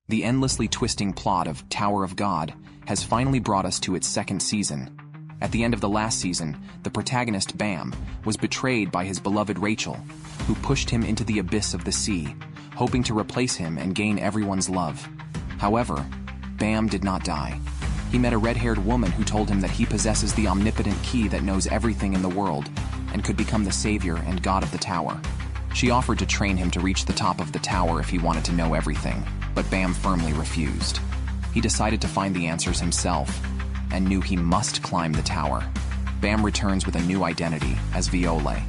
The endlessly twisting plot of Tower of God has finally brought us to its second season. At the end of the last season, the protagonist, Bam, was betrayed by his beloved Rachel, who pushed him into the abyss of the sea, hoping to replace him and gain everyone's love. However, Bam did not die. He met a red-haired woman who told him that he possesses the omnipotent key that knows everything in the world and could become the savior and god of the tower. She offered to train him to reach the top of the tower if he wanted to know everything, but Bam firmly refused. He decided to find the answers himself and knew he must climb the tower. Bam returns with a new identity as Viole.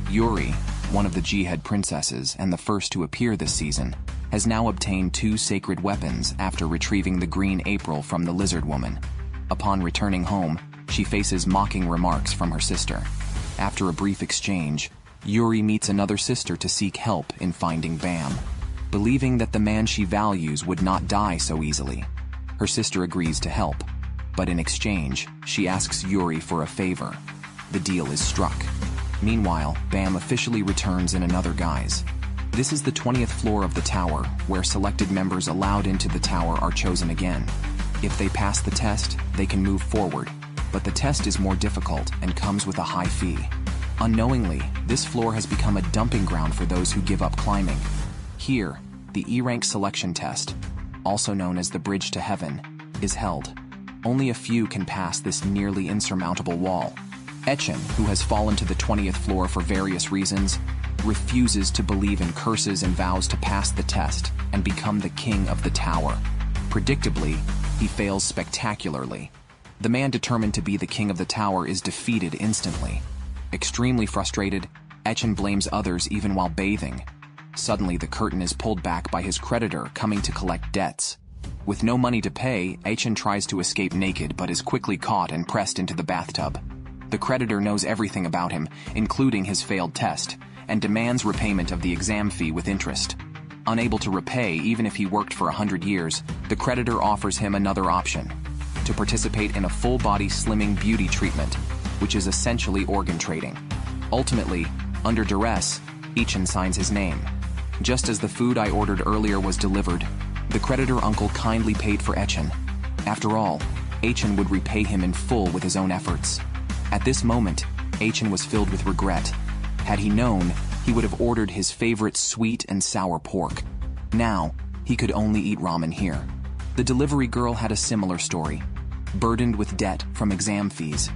Yuri, one of the Jihad princesses and the first to appear this season, has now obtained 2 sacred weapons after retrieving the green April from the lizard woman. Upon returning home, she faces mocking remarks from her sister. After a brief exchange, Yuri meets another sister to seek help in finding Bam. Believing that the man she values would not die so easily, her sister agrees to help, but in exchange, she asks Yuri for a favor. The deal is struck. Meanwhile, Bam officially returns in another guise. This is the 20th floor of the tower, where selected members allowed into the tower are chosen again. If they pass the test, they can move forward, but the test is more difficult and comes with a high fee. Unknowingly, this floor has become a dumping ground for those who give up climbing. Here, the E-rank selection test, also known as the Bridge to Heaven, is held. Only a few can pass this nearly insurmountable wall. Echen, who has fallen to the 20th floor for various reasons, refuses to believe in curses and vows to pass the test and become the king of the tower. Predictably, he fails spectacularly. The man determined to be the king of the tower is defeated instantly. Extremely frustrated, Echen blames others even while bathing. Suddenly, the curtain is pulled back by his creditor coming to collect debts. With no money to pay, Echen tries to escape naked but is quickly caught and pressed into the bathtub. The creditor knows everything about him, including his failed test, and demands repayment of the exam fee with interest. Unable to repay even if he worked for 100 years, the creditor offers him another option: to participate in a full-body slimming beauty treatment, which is essentially organ trading. Ultimately, under duress, Echen signs his name. Just as the food I ordered earlier was delivered, the creditor uncle kindly paid for Echen. After all, Echen would repay him in full with his own efforts. At this moment, Echen was filled with regret. Had he known, he would have ordered his favorite sweet and sour pork. Now, he could only eat ramen here. The delivery girl had a similar story, burdened with debt from exam fees.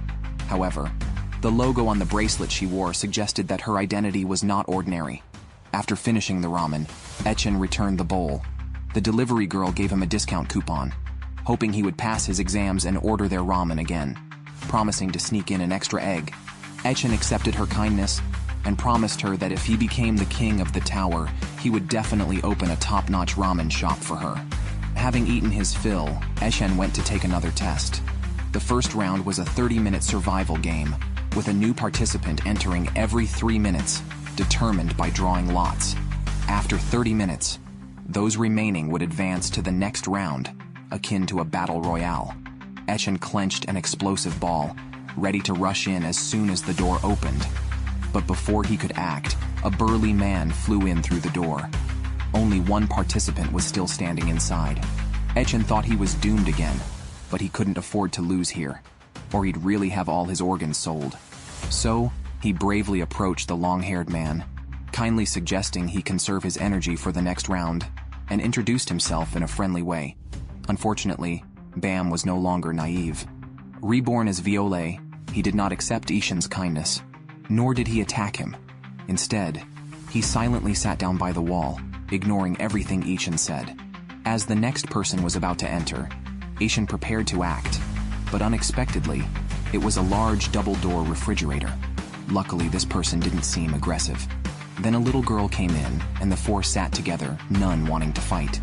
However, the logo on the bracelet she wore suggested that her identity was not ordinary. After finishing the ramen, Echen returned the bowl. The delivery girl gave him a discount coupon, hoping he would pass his exams and order their ramen again. Promising to sneak in an extra egg, Echen accepted her kindness and promised her that if he became the king of the tower, he would definitely open a top-notch ramen shop for her. Having eaten his fill, Echen went to take another test. The first round was a 30-minute survival game, with a new participant entering every 3 minutes, determined by drawing lots. After 30 minutes, those remaining would advance to the next round, akin to a battle royale. Echen clenched an explosive ball, ready to rush in as soon as the door opened. But before he could act, a burly man flew in through the door. Only one participant was still standing inside. Echen thought he was doomed again, but he couldn't afford to lose here, or he'd really have all his organs sold. So, he bravely approached the long-haired man, kindly suggesting he conserve his energy for the next round, and introduced himself in a friendly way. Unfortunately, Bam was no longer naive. Reborn as Viole, he did not accept Echen's kindness, nor did he attack him. Instead, he silently sat down by the wall, ignoring everything Echen said. As the next person was about to enter, Echen prepared to act, but unexpectedly, it was a large double-door refrigerator. Luckily, this person didn't seem aggressive. Then a little girl came in, and the four sat together, none wanting to fight.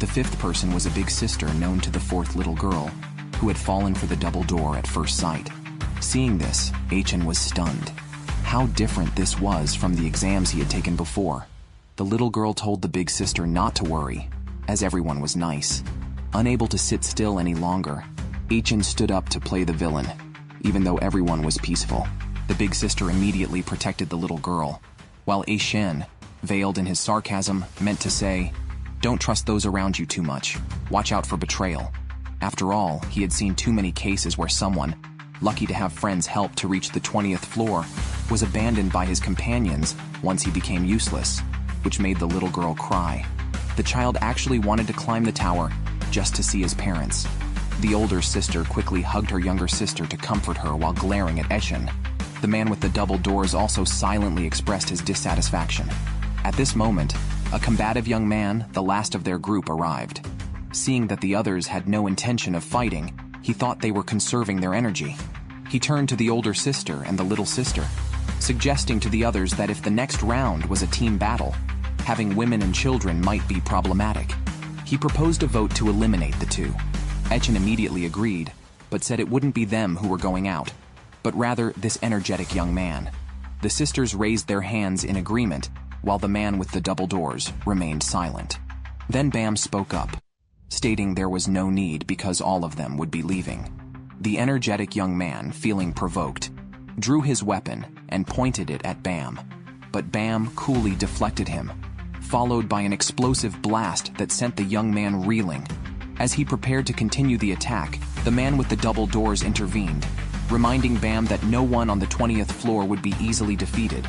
The fifth person was a big sister known to the fourth little girl, who had fallen for the double door at first sight. Seeing this, Echen was stunned. How different this was from the exams he had taken before. The little girl told the big sister not to worry, as everyone was nice. Unable to sit still any longer, Echen stood up to play the villain, even though everyone was peaceful. The big sister immediately protected the little girl, while Echen, veiled in his sarcasm, meant to say, Don't trust those around you too much. Watch out for betrayal. After all, he had seen too many cases where someone, lucky to have friends help to reach the 20th floor, was abandoned by his companions once he became useless, which made the little girl cry. The child actually wanted to climb the tower just to see his parents. The older sister quickly hugged her younger sister to comfort her while glaring at Eshin. The man with the double doors also silently expressed his dissatisfaction. At this moment, a combative young man, the last of their group, arrived. Seeing that the others had no intention of fighting, he thought they were conserving their energy. He turned to the older sister and the little sister, suggesting to the others that if the next round was a team battle, having women and children might be problematic. He proposed a vote to eliminate the two. Eshin immediately agreed, but said it wouldn't be them who were going out, but rather this energetic young man. The sisters raised their hands in agreement, while the man with the double doors remained silent. Then Bam spoke up, stating there was no need because all of them would be leaving. The energetic young man, feeling provoked, drew his weapon and pointed it at Bam, but Bam coolly deflected him, followed by an explosive blast that sent the young man reeling. As he prepared to continue the attack, the man with the double doors intervened, reminding Bam that no one on the 20th floor would be easily defeated,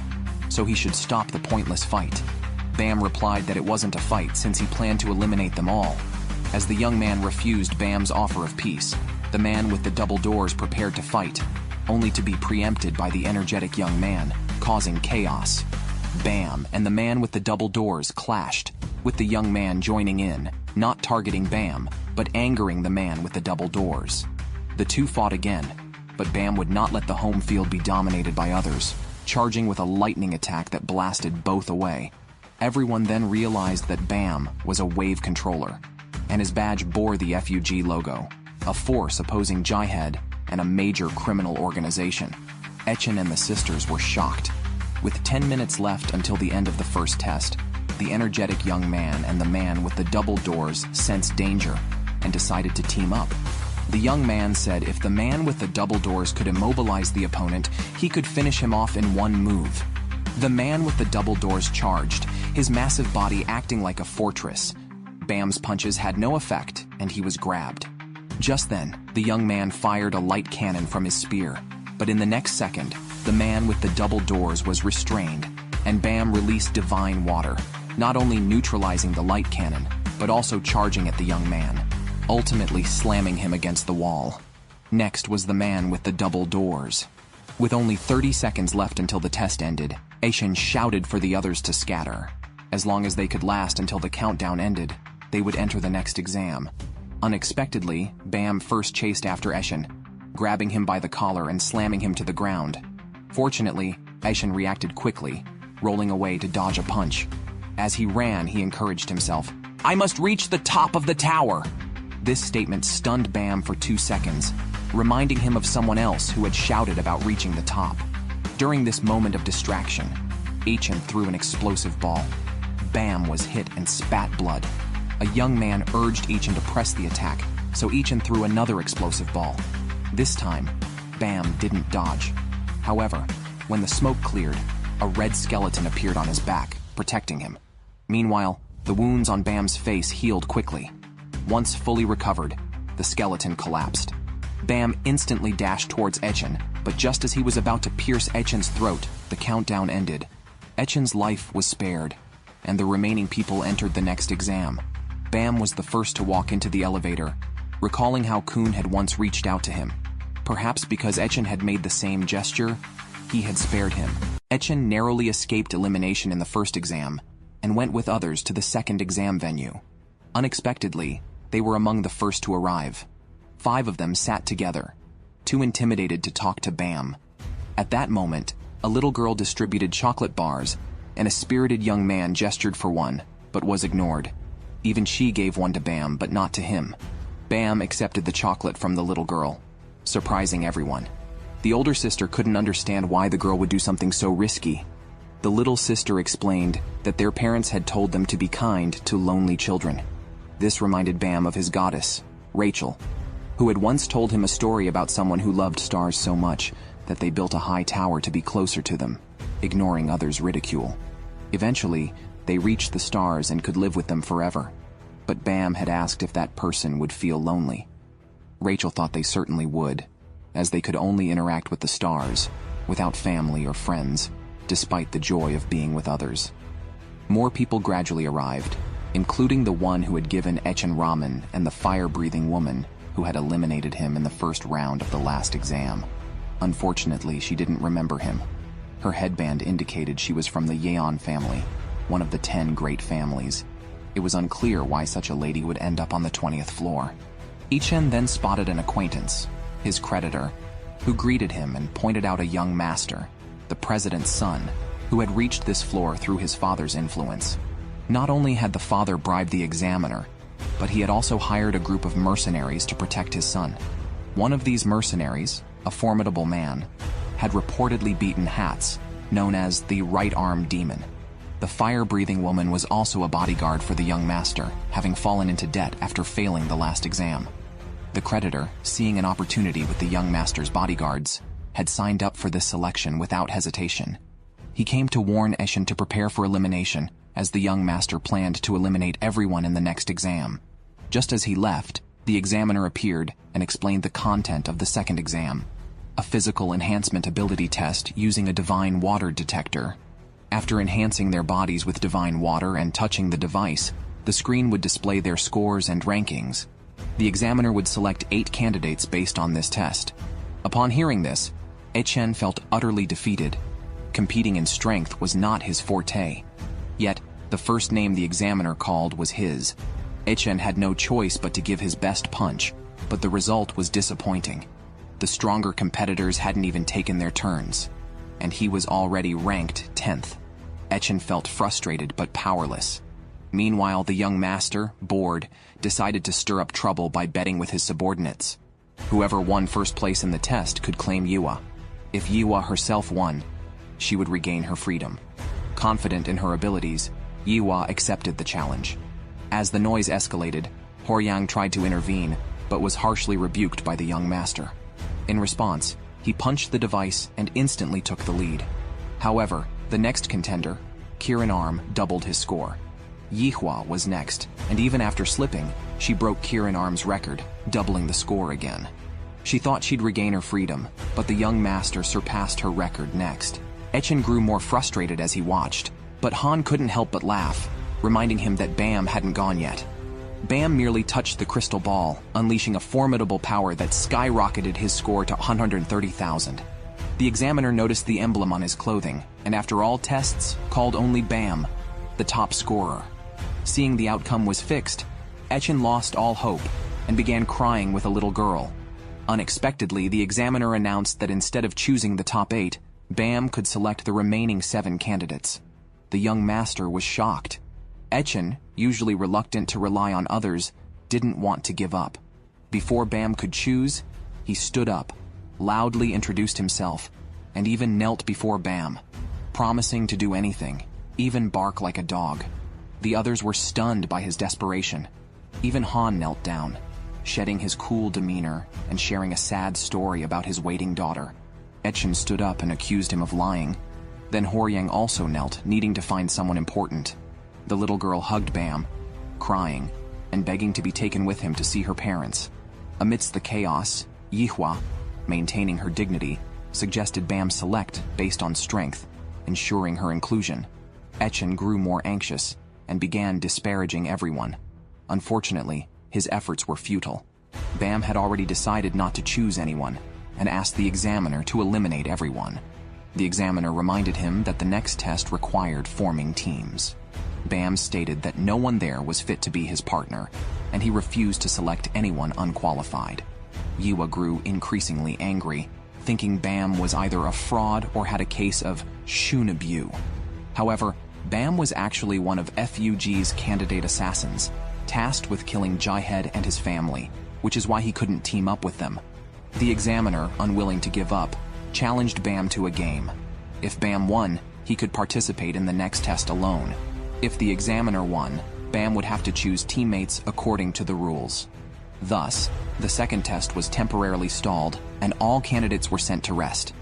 so he should stop the pointless fight. Bam replied that it wasn't a fight since he planned to eliminate them all. As the young man refused Bam's offer of peace, the man with the double doors prepared to fight, only to be preempted by the energetic young man, causing chaos. Bam and the man with the double doors clashed, with the young man joining in, not targeting Bam, but angering the man with the double doors. The two fought again, but Bam would not let the home field be dominated by others, charging with a lightning attack that blasted both away. Everyone then realized that Bam was a wave controller, and his badge bore the FUG logo, a force opposing Jihad and a major criminal organization. Eshin and the sisters were shocked. With 10 minutes left until the end of the first test, the energetic young man and the man with the double doors sensed danger and decided to team up. The young man said if the man with the double doors could immobilize the opponent, he could finish him off in one move. The man with the double doors charged, his massive body acting like a fortress. Bam's punches had no effect, and he was grabbed. Just then, the young man fired a light cannon from his spear, but in the next second, the man with the double doors was restrained, and Bam released divine water, not only neutralizing the light cannon, but also charging at the young man, ultimately slamming him against the wall. Next was the man with the double doors. With only 30 seconds left until the test ended, Eshin shouted for the others to scatter. As long as they could last until the countdown ended, they would enter the next exam. Unexpectedly, Bam first chased after Eshin, grabbing him by the collar and slamming him to the ground. Fortunately, Eshin reacted quickly, rolling away to dodge a punch. As he ran, he encouraged himself, "I must reach the top of the tower!" This statement stunned Bam for 2 seconds, reminding him of someone else who had shouted about reaching the top. During this moment of distraction, Eshin threw an explosive ball. Bam was hit and spat blood. A young man urged Eshin to press the attack, so Eshin threw another explosive ball. This time, Bam didn't dodge. However, when the smoke cleared, a red skeleton appeared on his back, protecting him. Meanwhile, the wounds on Bam's face healed quickly. Once fully recovered, the skeleton collapsed. Bam instantly dashed towards Eshin, but just as he was about to pierce Eshin's throat, the countdown ended. Eshin's life was spared, and the remaining people entered the next exam. Bam was the first to walk into the elevator, recalling how Khun had once reached out to him. Perhaps because Eshin had made the same gesture, he had spared him. Eshin narrowly escaped elimination in the first exam, and went with others to the second exam venue. Unexpectedly, they were among the first to arrive. 5 of them sat together, too intimidated to talk to Bam. At that moment, a little girl distributed chocolate bars, and a spirited young man gestured for one, but was ignored. Even she gave one to Bam, but not to him. Bam accepted the chocolate from the little girl, surprising everyone. The older sister couldn't understand why the girl would do something so risky. The little sister explained that their parents had told them to be kind to lonely children. This reminded Bam of his goddess, Rachel, who had once told him a story about someone who loved stars so much that they built a high tower to be closer to them, ignoring others' ridicule. Eventually, they reached the stars and could live with them forever. but Bam had asked if that person would feel lonely. Rachel thought they certainly would, as they could only interact with the stars, without family or friends, despite the joy of being with others. More people gradually arrived, including the one who had given Echen ramen and the fire-breathing woman who had eliminated him in the first round of the last exam. Unfortunately, she didn't remember him. Her headband indicated she was from the Yeon family, one of the 10 great families. It was unclear why such a lady would end up on the 20th floor. Echen then spotted an acquaintance, his creditor, who greeted him and pointed out a young master, the president's son, who had reached this floor through his father's influence. Not only had the father bribed the examiner, but he had also hired a group of mercenaries to protect his son. One of these mercenaries, a formidable man, had reportedly beaten Hats, known as the right-arm demon. The fire-breathing woman was also a bodyguard for the young master, having fallen into debt after failing the last exam. The creditor, seeing an opportunity with the young master's bodyguards, had signed up for this selection without hesitation. He came to warn Echen to prepare for elimination, as the young master planned to eliminate everyone in the next exam. Just as he left, the examiner appeared and explained the content of the second exam, a physical enhancement ability test using a divine water detector. After enhancing their bodies with divine water and touching the device, the screen would display their scores and rankings. The examiner would select 8 candidates based on this test. Upon hearing this, Echen felt utterly defeated. Competing in strength was not his forte. Yet, the first name the examiner called was his. Echen had no choice but to give his best punch, but the result was disappointing. The stronger competitors hadn't even taken their turns, and he was already ranked 10th. Echen felt frustrated but powerless. Meanwhile, the young master, bored, decided to stir up trouble by betting with his subordinates. Whoever won first place in the test could claim Yua. If Yua herself won, she would regain her freedom. Confident in her abilities, Yua accepted the challenge. As the noise escalated, Horyang tried to intervene, but was harshly rebuked by the young master. In response, he punched the device and instantly took the lead. However, the next contender, Kirin Arm, doubled his score. Yihua was next, and even after slipping, she broke Kirin Arm's record, doubling the score again. She thought she'd regain her freedom, but the young master surpassed her record next. Echen grew more frustrated as he watched, but Han couldn't help but laugh, reminding him that Bam hadn't gone yet. Bam merely touched the crystal ball, unleashing a formidable power that skyrocketed his score to 130,000. The examiner noticed the emblem on his clothing, and after all tests, called only Bam, the top scorer. Seeing the outcome was fixed, Echen lost all hope and began crying with a little girl. Unexpectedly, the examiner announced that instead of choosing the top 8, Bam could select the remaining 7 candidates. The young master was shocked. Echen, usually reluctant to rely on others, didn't want to give up. Before Bam could choose, he stood up, loudly introduced himself, and even knelt before Bam, promising to do anything, even bark like a dog. The others were stunned by his desperation. Even Han knelt down, shedding his cool demeanor and sharing a sad story about his waiting daughter. Echen stood up and accused him of lying. Then Horyang also knelt, needing to find someone important. The little girl hugged Bam, crying, and begging to be taken with him to see her parents. Amidst the chaos, Yihua, maintaining her dignity, suggested Bam select based on strength, ensuring her inclusion. Echen grew more anxious and began disparaging everyone. Unfortunately, his efforts were futile. Bam had already decided not to choose anyone and asked the examiner to eliminate everyone. The examiner reminded him that the next test required forming teams. Bam stated that no one there was fit to be his partner, and he refused to select anyone unqualified. Yua grew increasingly angry, thinking Bam was either a fraud or had a case of Shunabu. However, Bam was actually one of FUG's candidate assassins, tasked with killing Jaihead and his family, which is why he couldn't team up with them. The examiner, unwilling to give up, challenged Bam to a game. If Bam won, he could participate in the next test alone. If the examiner won, Bam would have to choose teammates according to the rules. Thus, the second test was temporarily stalled, and all candidates were sent to rest.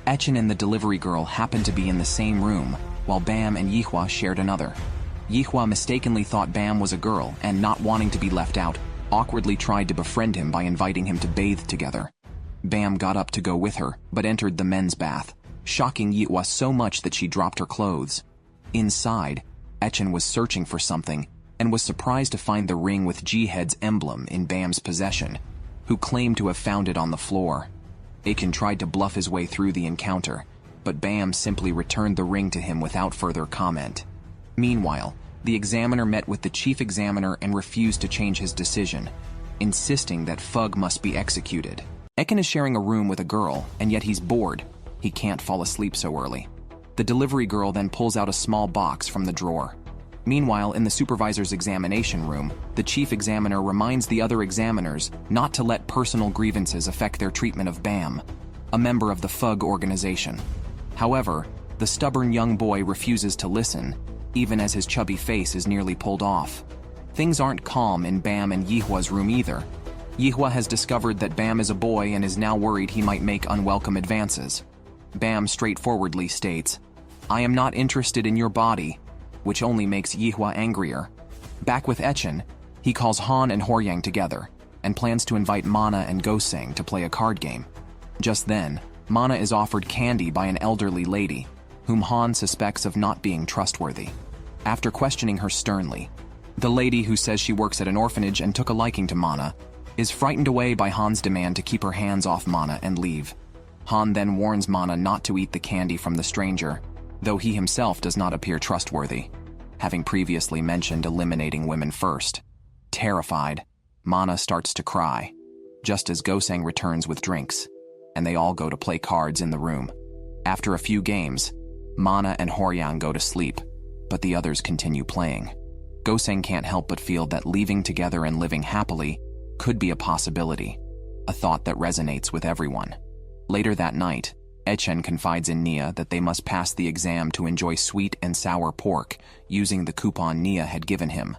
Echen and the delivery girl happened to be in the same room, while Bam and Yihua shared another. Yihua mistakenly thought Bam was a girl and, not wanting to be left out, awkwardly tried to befriend him by inviting him to bathe together. Bam got up to go with her, but entered the men's bath, shocking Yihua so much that she dropped her clothes. Inside, Echen was searching for something and was surprised to find the ring with G-Head's emblem in Bam's possession, who claimed to have found it on the floor. Echen tried to bluff his way through the encounter, but Bam simply returned the ring to him without further comment. Meanwhile, the examiner met with the chief examiner and refused to change his decision, insisting that Fug must be executed. Echen is sharing a room with a girl, and yet he's bored. He can't fall asleep so early. The delivery girl then pulls out a small box from the drawer. Meanwhile, in the supervisor's examination room, the chief examiner reminds the other examiners not to let personal grievances affect their treatment of Bam, a member of the Fug organization. However, the stubborn young boy refuses to listen, even as his chubby face is nearly pulled off. Things aren't calm in Bam and Yihua's room either. Yihua has discovered that Bam is a boy and is now worried he might make unwelcome advances. Bam straightforwardly states, "I am not interested in your body," which only makes Yihua angrier. Back with Echen, he calls Han and Horyang together and plans to invite Mana and Goseng to play a card game. Just then, Mana is offered candy by an elderly lady, whom Han suspects of not being trustworthy. After questioning her sternly, the lady, who says she works at an orphanage and took a liking to Mana, is frightened away by Han's demand to keep her hands off Mana and leave. Han then warns Mana not to eat the candy from the stranger, though he himself does not appear trustworthy, having previously mentioned eliminating women first. Terrified, Mana starts to cry, just as Goseng returns with drinks, and they all go to play cards in the room. After a few games, Mana and Horyang go to sleep, but the others continue playing. Goseng can't help but feel that leaving together and living happily could be a possibility, a thought that resonates with everyone. Later that night, Echen confides in Nia that they must pass the exam to enjoy sweet and sour pork using the coupon Nia had given him.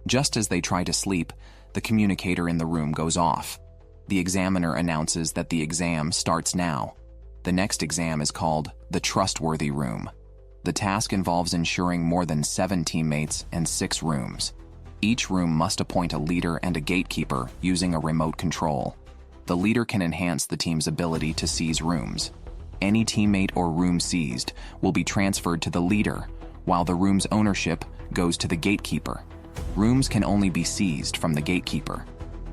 Just as they try to sleep, the communicator in the room goes off. The examiner announces that the exam starts now. The next exam is called the Trustworthy Room. The task involves ensuring more than 7 teammates and 6 rooms. Each room must appoint a leader and a gatekeeper using a remote control. The leader can enhance the team's ability to seize rooms. Any teammate or room seized will be transferred to the leader, while the room's ownership goes to the gatekeeper. Rooms can only be seized from the gatekeeper.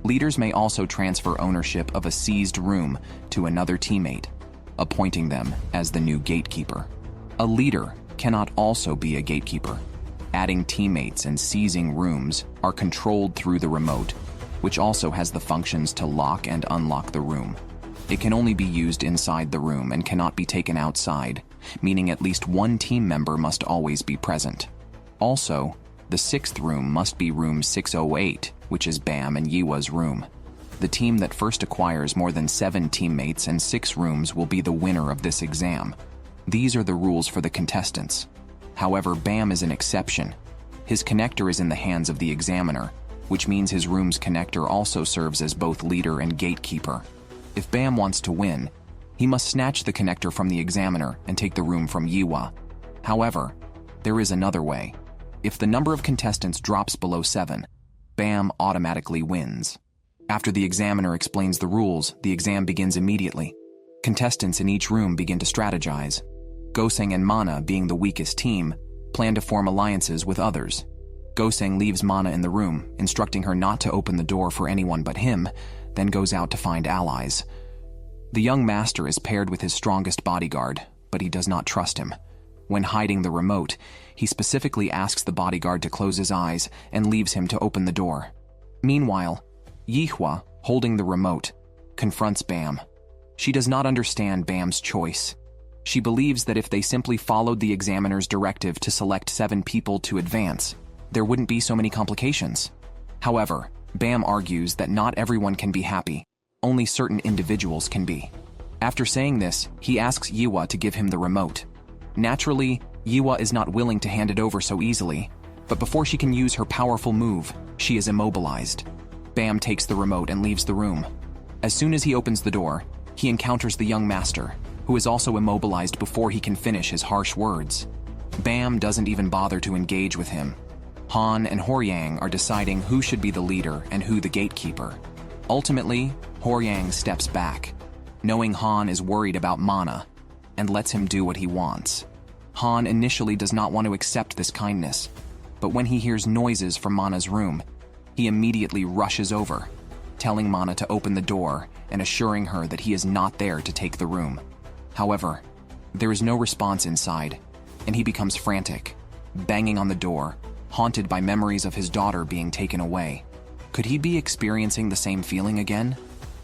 Leaders may also transfer ownership of a seized room to another teammate, appointing them as the new gatekeeper. A leader cannot also be a gatekeeper. Adding teammates and seizing rooms are controlled through the remote, which also has the functions to lock and unlock the room. It can only be used inside the room and cannot be taken outside, meaning at least one team member must always be present. Also, the 6th room must be room 608, which is Bam and Yihua's room. The team that first acquires more than 7 teammates and 6 rooms will be the winner of this exam. These are the rules for the contestants. However, Bam is an exception. His connector is in the hands of the examiner, which means his room's connector also serves as both leader and gatekeeper. If Bam wants to win, he must snatch the connector from the examiner and take the room from Yihua. However, there is another way. If the number of contestants drops below 7, Bam automatically wins. After the examiner explains the rules, the exam begins immediately. Contestants in each room begin to strategize. Goseng and Mana, being the weakest team, plan to form alliances with others. Goseng leaves Mana in the room, instructing her not to open the door for anyone but him, then goes out to find allies. The young master is paired with his strongest bodyguard, but he does not trust him. When hiding the remote, he specifically asks the bodyguard to close his eyes and leaves him to open the door. Meanwhile, Yihua, holding the remote, confronts Bam. She does not understand Bam's choice. She believes that if they simply followed the examiner's directive to select 7 people to advance, there wouldn't be so many complications. However, Bam argues that not everyone can be happy, only certain individuals can be. After saying this, he asks Yihua to give him the remote. Naturally, Yihua is not willing to hand it over so easily, but before she can use her powerful move, she is immobilized. Bam takes the remote and leaves the room. As soon as he opens the door, he encounters the young master, who is also immobilized before he can finish his harsh words. Bam doesn't even bother to engage with him. Han and Horyang are deciding who should be the leader and who the gatekeeper. Ultimately, Horyang steps back, knowing Han is worried about Mana, and lets him do what he wants. Han initially does not want to accept this kindness, but when he hears noises from Mana's room, he immediately rushes over, telling Mana to open the door and assuring her that he is not there to take the room. However, there is no response inside, and he becomes frantic, banging on the door, haunted by memories of his daughter being taken away. Could he be experiencing the same feeling again?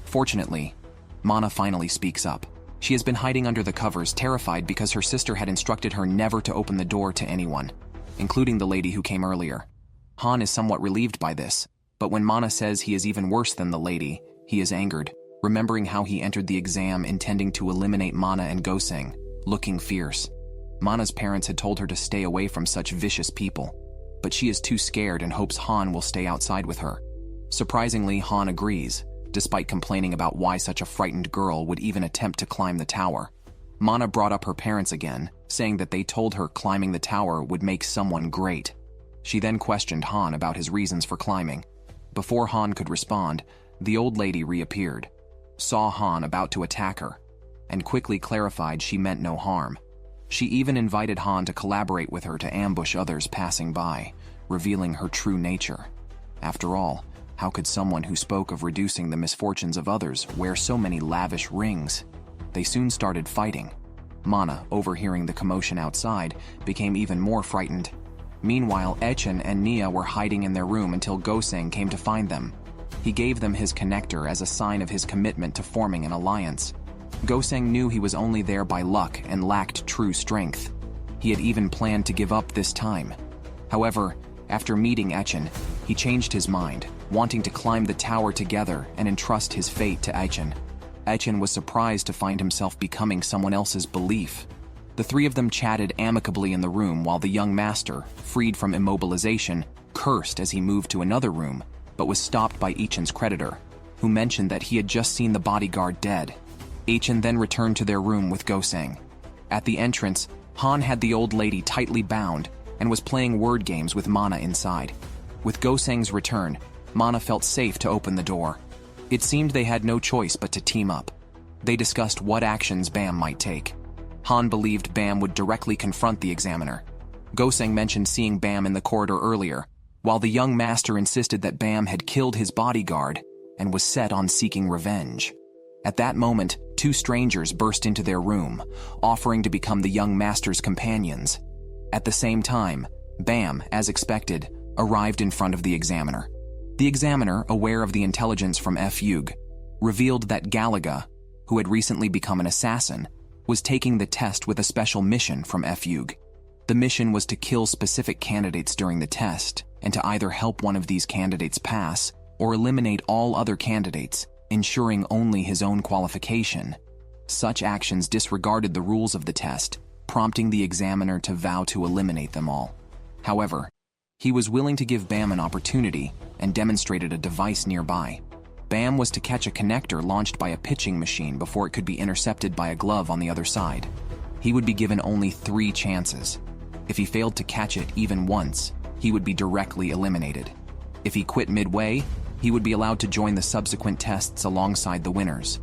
Fortunately, Mana finally speaks up. She has been hiding under the covers, terrified because her sister had instructed her never to open the door to anyone, including the lady who came earlier. Han is somewhat relieved by this, but when Mana says he is even worse than the lady, he is angered, remembering how he entered the exam intending to eliminate Mana and Goseng, looking fierce. Mana's parents had told her to stay away from such vicious people, but she is too scared and hopes Han will stay outside with her. Surprisingly, Han agrees, despite complaining about why such a frightened girl would even attempt to climb the tower. Mana brought up her parents again, saying that they told her climbing the tower would make someone great. She then questioned Han about his reasons for climbing. Before Han could respond, the old lady reappeared, saw Han about to attack her, and quickly clarified she meant no harm. She even invited Han to collaborate with her to ambush others passing by, revealing her true nature. After all, how could someone who spoke of reducing the misfortunes of others wear so many lavish rings? They soon started fighting. Mana, overhearing the commotion outside, became even more frightened. Meanwhile, Echen and Nia were hiding in their room until Goseng came to find them. He gave them his connector as a sign of his commitment to forming an alliance. Goseng knew he was only there by luck and lacked true strength. He had even planned to give up this time. However, after meeting Echen, he changed his mind, wanting to climb the tower together and entrust his fate to Echen. Echen was surprised to find himself becoming someone else's belief. The three of them chatted amicably in the room while the young master, freed from immobilization, cursed as he moved to another room, but was stopped by Echen's creditor, who mentioned that he had just seen the bodyguard dead. Echen then returned to their room with Goseng. At the entrance, Han had the old lady tightly bound and was playing word games with Mana inside. With Goseng's return, Mana felt safe to open the door. It seemed they had no choice but to team up. They discussed what actions Bam might take. Han believed Bam would directly confront the examiner. Goseng mentioned seeing Bam in the corridor earlier, while the young master insisted that Bam had killed his bodyguard and was set on seeking revenge. At that moment, two strangers burst into their room, offering to become the young master's companions. At the same time, Bam, as expected, arrived in front of the examiner. The examiner, aware of the intelligence from F-Yug, revealed that Galaga, who had recently become an assassin, was taking the test with a special mission from F-Yug. The mission was to kill specific candidates during the test, and to either help one of these candidates pass or eliminate all other candidates, ensuring only his own qualification. Such actions disregarded the rules of the test, prompting the examiner to vow to eliminate them all. However, he was willing to give Bam an opportunity and demonstrated a device nearby. Bam was to catch a connector launched by a pitching machine before it could be intercepted by a glove on the other side. He would be given only 3 chances. If he failed to catch it even once, he would be directly eliminated. If he quit midway, he would be allowed to join the subsequent tests alongside the winners.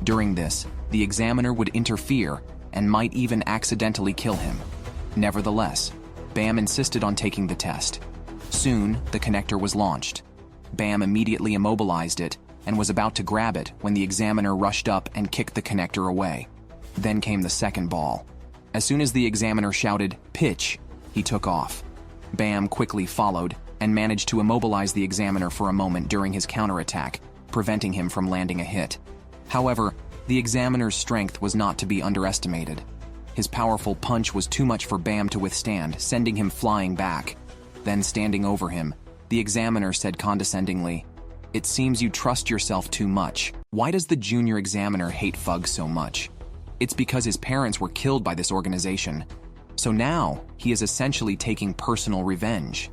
During this, the examiner would interfere and might even accidentally kill him. Nevertheless, Bam insisted on taking the test. Soon, the connector was launched. Bam immediately immobilized it and was about to grab it when the examiner rushed up and kicked the connector away. Then came the second ball. As soon as the examiner shouted, "Pitch," he took off. Bam quickly followed and managed to immobilize the examiner for a moment during his counterattack, preventing him from landing a hit. However, the examiner's strength was not to be underestimated. His powerful punch was too much for Bam to withstand, sending him flying back. Then, standing over him, the examiner said condescendingly, "It seems you trust yourself too much. Why does the junior examiner hate Fug so much? It's because his parents were killed by this organization. So now, he is essentially taking personal revenge."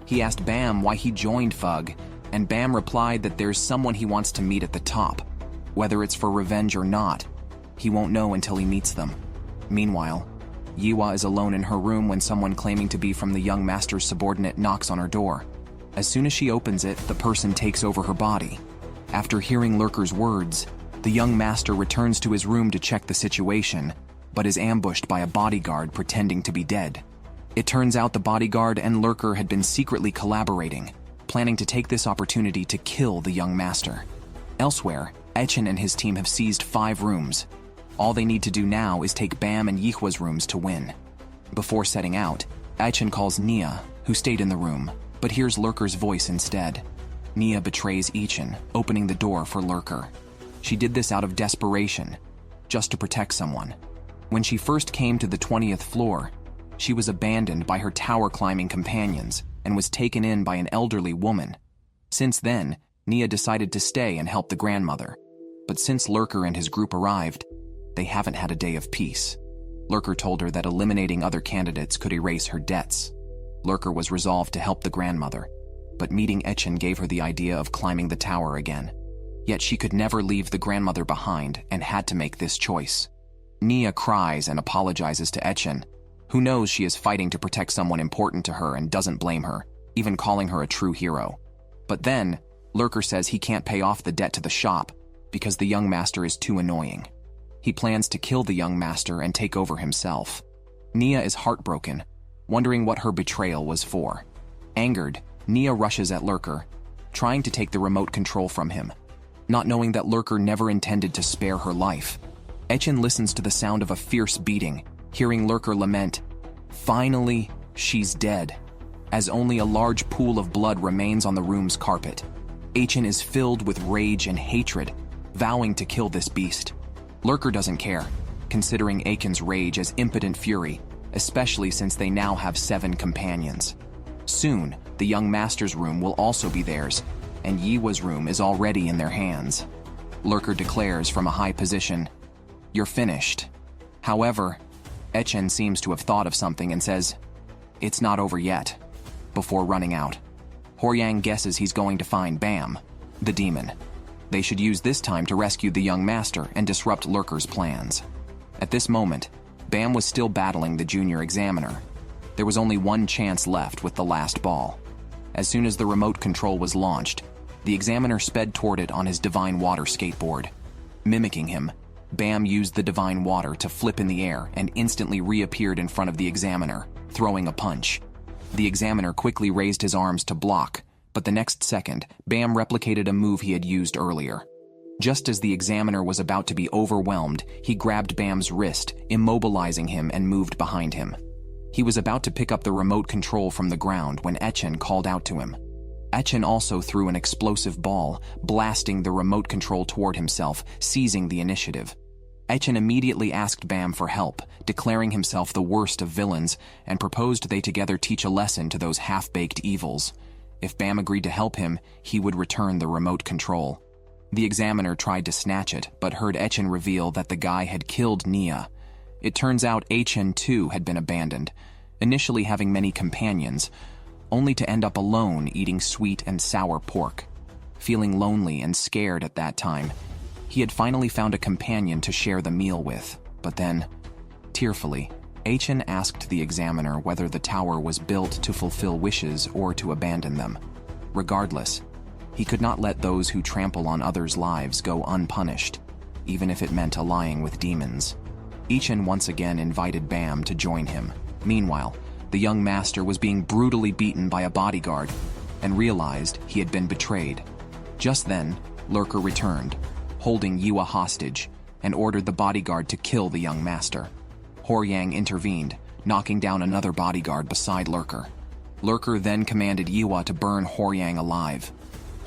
He asked Bam why he joined Fug, and Bam replied that there's someone he wants to meet at the top. Whether it's for revenge or not, he won't know until he meets them. Meanwhile, Yiwa is alone in her room when someone claiming to be from the young master's subordinate knocks on her door. As soon as she opens it, the person takes over her body. After hearing Lurker's words, the young master returns to his room to check the situation, but is ambushed by a bodyguard pretending to be dead. It turns out the bodyguard and Lurker had been secretly collaborating, planning to take this opportunity to kill the young master. Elsewhere, Echen and his team have seized 5 rooms. All they need to do now is take Bam and Yihua's rooms to win. Before setting out, Echen calls Nia, who stayed in the room, but hears Lurker's voice instead. Nia betrays Echen, opening the door for Lurker. She did this out of desperation, just to protect someone. When she first came to the 20th floor, she was abandoned by her tower-climbing companions and was taken in by an elderly woman. Since then, Nia decided to stay and help the grandmother. But since Lurker and his group arrived, they haven't had a day of peace. Lurker told her that eliminating other candidates could erase her debts. Lurker was resolved to help the grandmother, but meeting Echen gave her the idea of climbing the tower again. Yet she could never leave the grandmother behind and had to make this choice. Nia cries and apologizes to Echen, who knows she is fighting to protect someone important to her and doesn't blame her, even calling her a true hero. But then, Lurker says he can't pay off the debt to the shop because the young master is too annoying. He plans to kill the young master and take over himself. Nia is heartbroken, wondering what her betrayal was for. Angered, Nia rushes at Lurker, trying to take the remote control from him, not knowing that Lurker never intended to spare her life. Echen listens to the sound of a fierce beating, hearing Lurker lament, "Finally, she's dead," as only a large pool of blood remains on the room's carpet. Echen is filled with rage and hatred, vowing to kill this beast. Lurker doesn't care, considering Echen's rage as impotent fury, especially since they now have 7 companions. Soon, the young master's room will also be theirs, and Yiwa's room is already in their hands. Lurker declares from a high position, "You're finished." However, Echen seems to have thought of something and says, "It's not over yet," before running out. Horyang guesses he's going to find Bam, the demon. They should use this time to rescue the young master and disrupt Lurker's plans. At this moment, Bam was still battling the junior examiner. There was only one chance left with the last ball. As soon as the remote control was launched, the examiner sped toward it on his divine water skateboard. Mimicking him, Bam used the divine water to flip in the air and instantly reappeared in front of the examiner, throwing a punch. The examiner quickly raised his arms to block, but the next second, Bam replicated a move he had used earlier. Just as the examiner was about to be overwhelmed, he grabbed Bam's wrist, immobilizing him and moved behind him. He was about to pick up the remote control from the ground when Echen called out to him. Echen also threw an explosive ball, blasting the remote control toward himself, seizing the initiative. Echen immediately asked Bam for help, declaring himself the worst of villains, and proposed they together teach a lesson to those half-baked evils. If Bam agreed to help him, he would return the remote control. The examiner tried to snatch it, but heard Echen reveal that the guy had killed Nia. It turns out Echen too had been abandoned, initially having many companions, only to end up alone eating sweet and sour pork. Feeling lonely and scared at that time, he had finally found a companion to share the meal with, but then, tearfully, Echen asked the examiner whether the tower was built to fulfill wishes or to abandon them. Regardless, he could not let those who trample on others' lives go unpunished, even if it meant allying with demons. Echen once again invited Bam to join him. Meanwhile, the young master was being brutally beaten by a bodyguard and realized he had been betrayed. Just then, Lurker returned, holding Yiwa hostage, and ordered the bodyguard to kill the young master. Horyang intervened, knocking down another bodyguard beside Lurker. Lurker then commanded Yiwa to burn Horyang alive.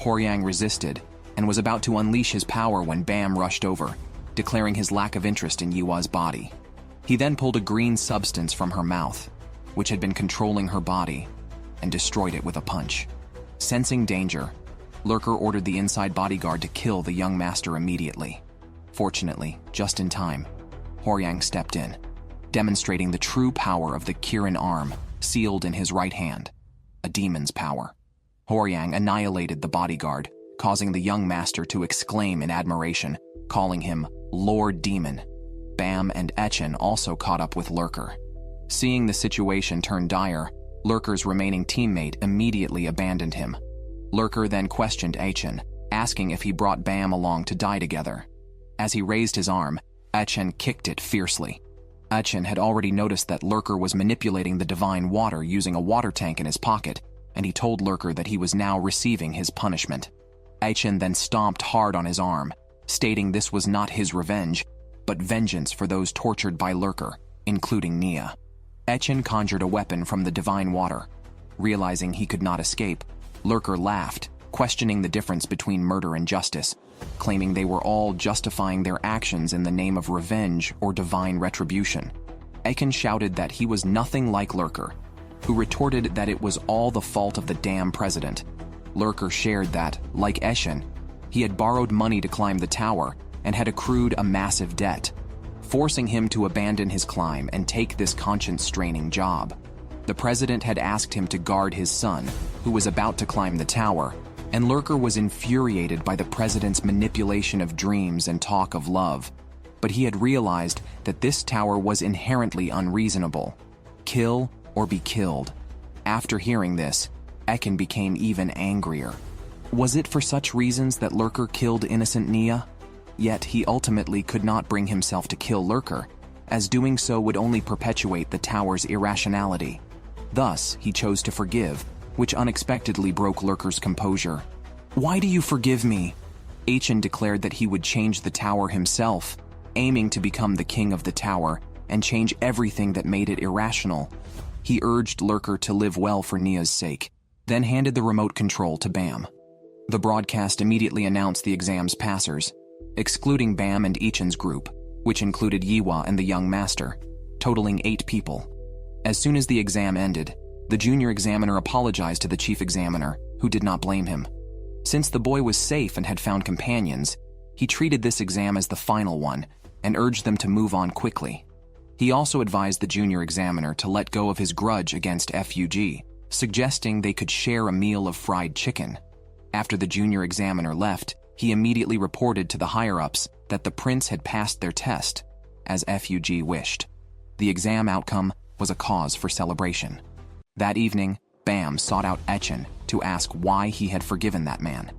Horyang resisted and was about to unleash his power when Bam rushed over, declaring his lack of interest in Yiwa's body. He then pulled a green substance from her mouth, which had been controlling her body, and destroyed it with a punch. Sensing danger, Lurker ordered the inside bodyguard to kill the young master immediately. Fortunately, just in time, Horyang stepped in, demonstrating the true power of the Kirin arm sealed in his right hand, a demon's power. Horyang annihilated the bodyguard, causing the young master to exclaim in admiration, calling him Lord Demon. Bam and Echen also caught up with Lurker. Seeing the situation turn dire, Lurker's remaining teammate immediately abandoned him. Lurker then questioned Achin, asking if he brought Bam along to die together. As he raised his arm, Achin kicked it fiercely. Achin had already noticed that Lurker was manipulating the divine water using a water tank in his pocket, and he told Lurker that he was now receiving his punishment. Achin then stomped hard on his arm, stating this was not his revenge, but vengeance for those tortured by Lurker, including Nia. Achin conjured a weapon from the divine water. Realizing he could not escape, Lurker laughed, questioning the difference between murder and justice, claiming they were all justifying their actions in the name of revenge or divine retribution. Achin shouted that he was nothing like Lurker, who retorted that it was all the fault of the damn president. Lurker shared that, like Achin, he had borrowed money to climb the tower and had accrued a massive debt, forcing him to abandon his climb and take this conscience-straining job. The president had asked him to guard his son, who was about to climb the tower, and Lurker was infuriated by the president's manipulation of dreams and talk of love. But he had realized that this tower was inherently unreasonable. Kill or be killed. After hearing this, Achin became even angrier. Was it for such reasons that Lurker killed innocent Nia? Yet he ultimately could not bring himself to kill Lurker, as doing so would only perpetuate the tower's irrationality. Thus, he chose to forgive, which unexpectedly broke Lurker's composure. "Why do you forgive me?" Achin declared that he would change the tower himself, aiming to become the king of the tower and change everything that made it irrational. He urged Lurker to live well for Nia's sake, then handed the remote control to Bam. The broadcast immediately announced the exam's passers, excluding Bam and Achin's group, which included Yiwa and the young master, totaling 8 people. As soon as the exam ended, the junior examiner apologized to the chief examiner, who did not blame him. Since the boy was safe and had found companions, he treated this exam as the final one and urged them to move on quickly. He also advised the junior examiner to let go of his grudge against FUG, suggesting they could share a meal of fried chicken. After the junior examiner left, he immediately reported to the higher-ups that the prince had passed their test, as FUG wished. The exam outcome was a cause for celebration. That evening, Bam sought out Achin to ask why he had forgiven that man.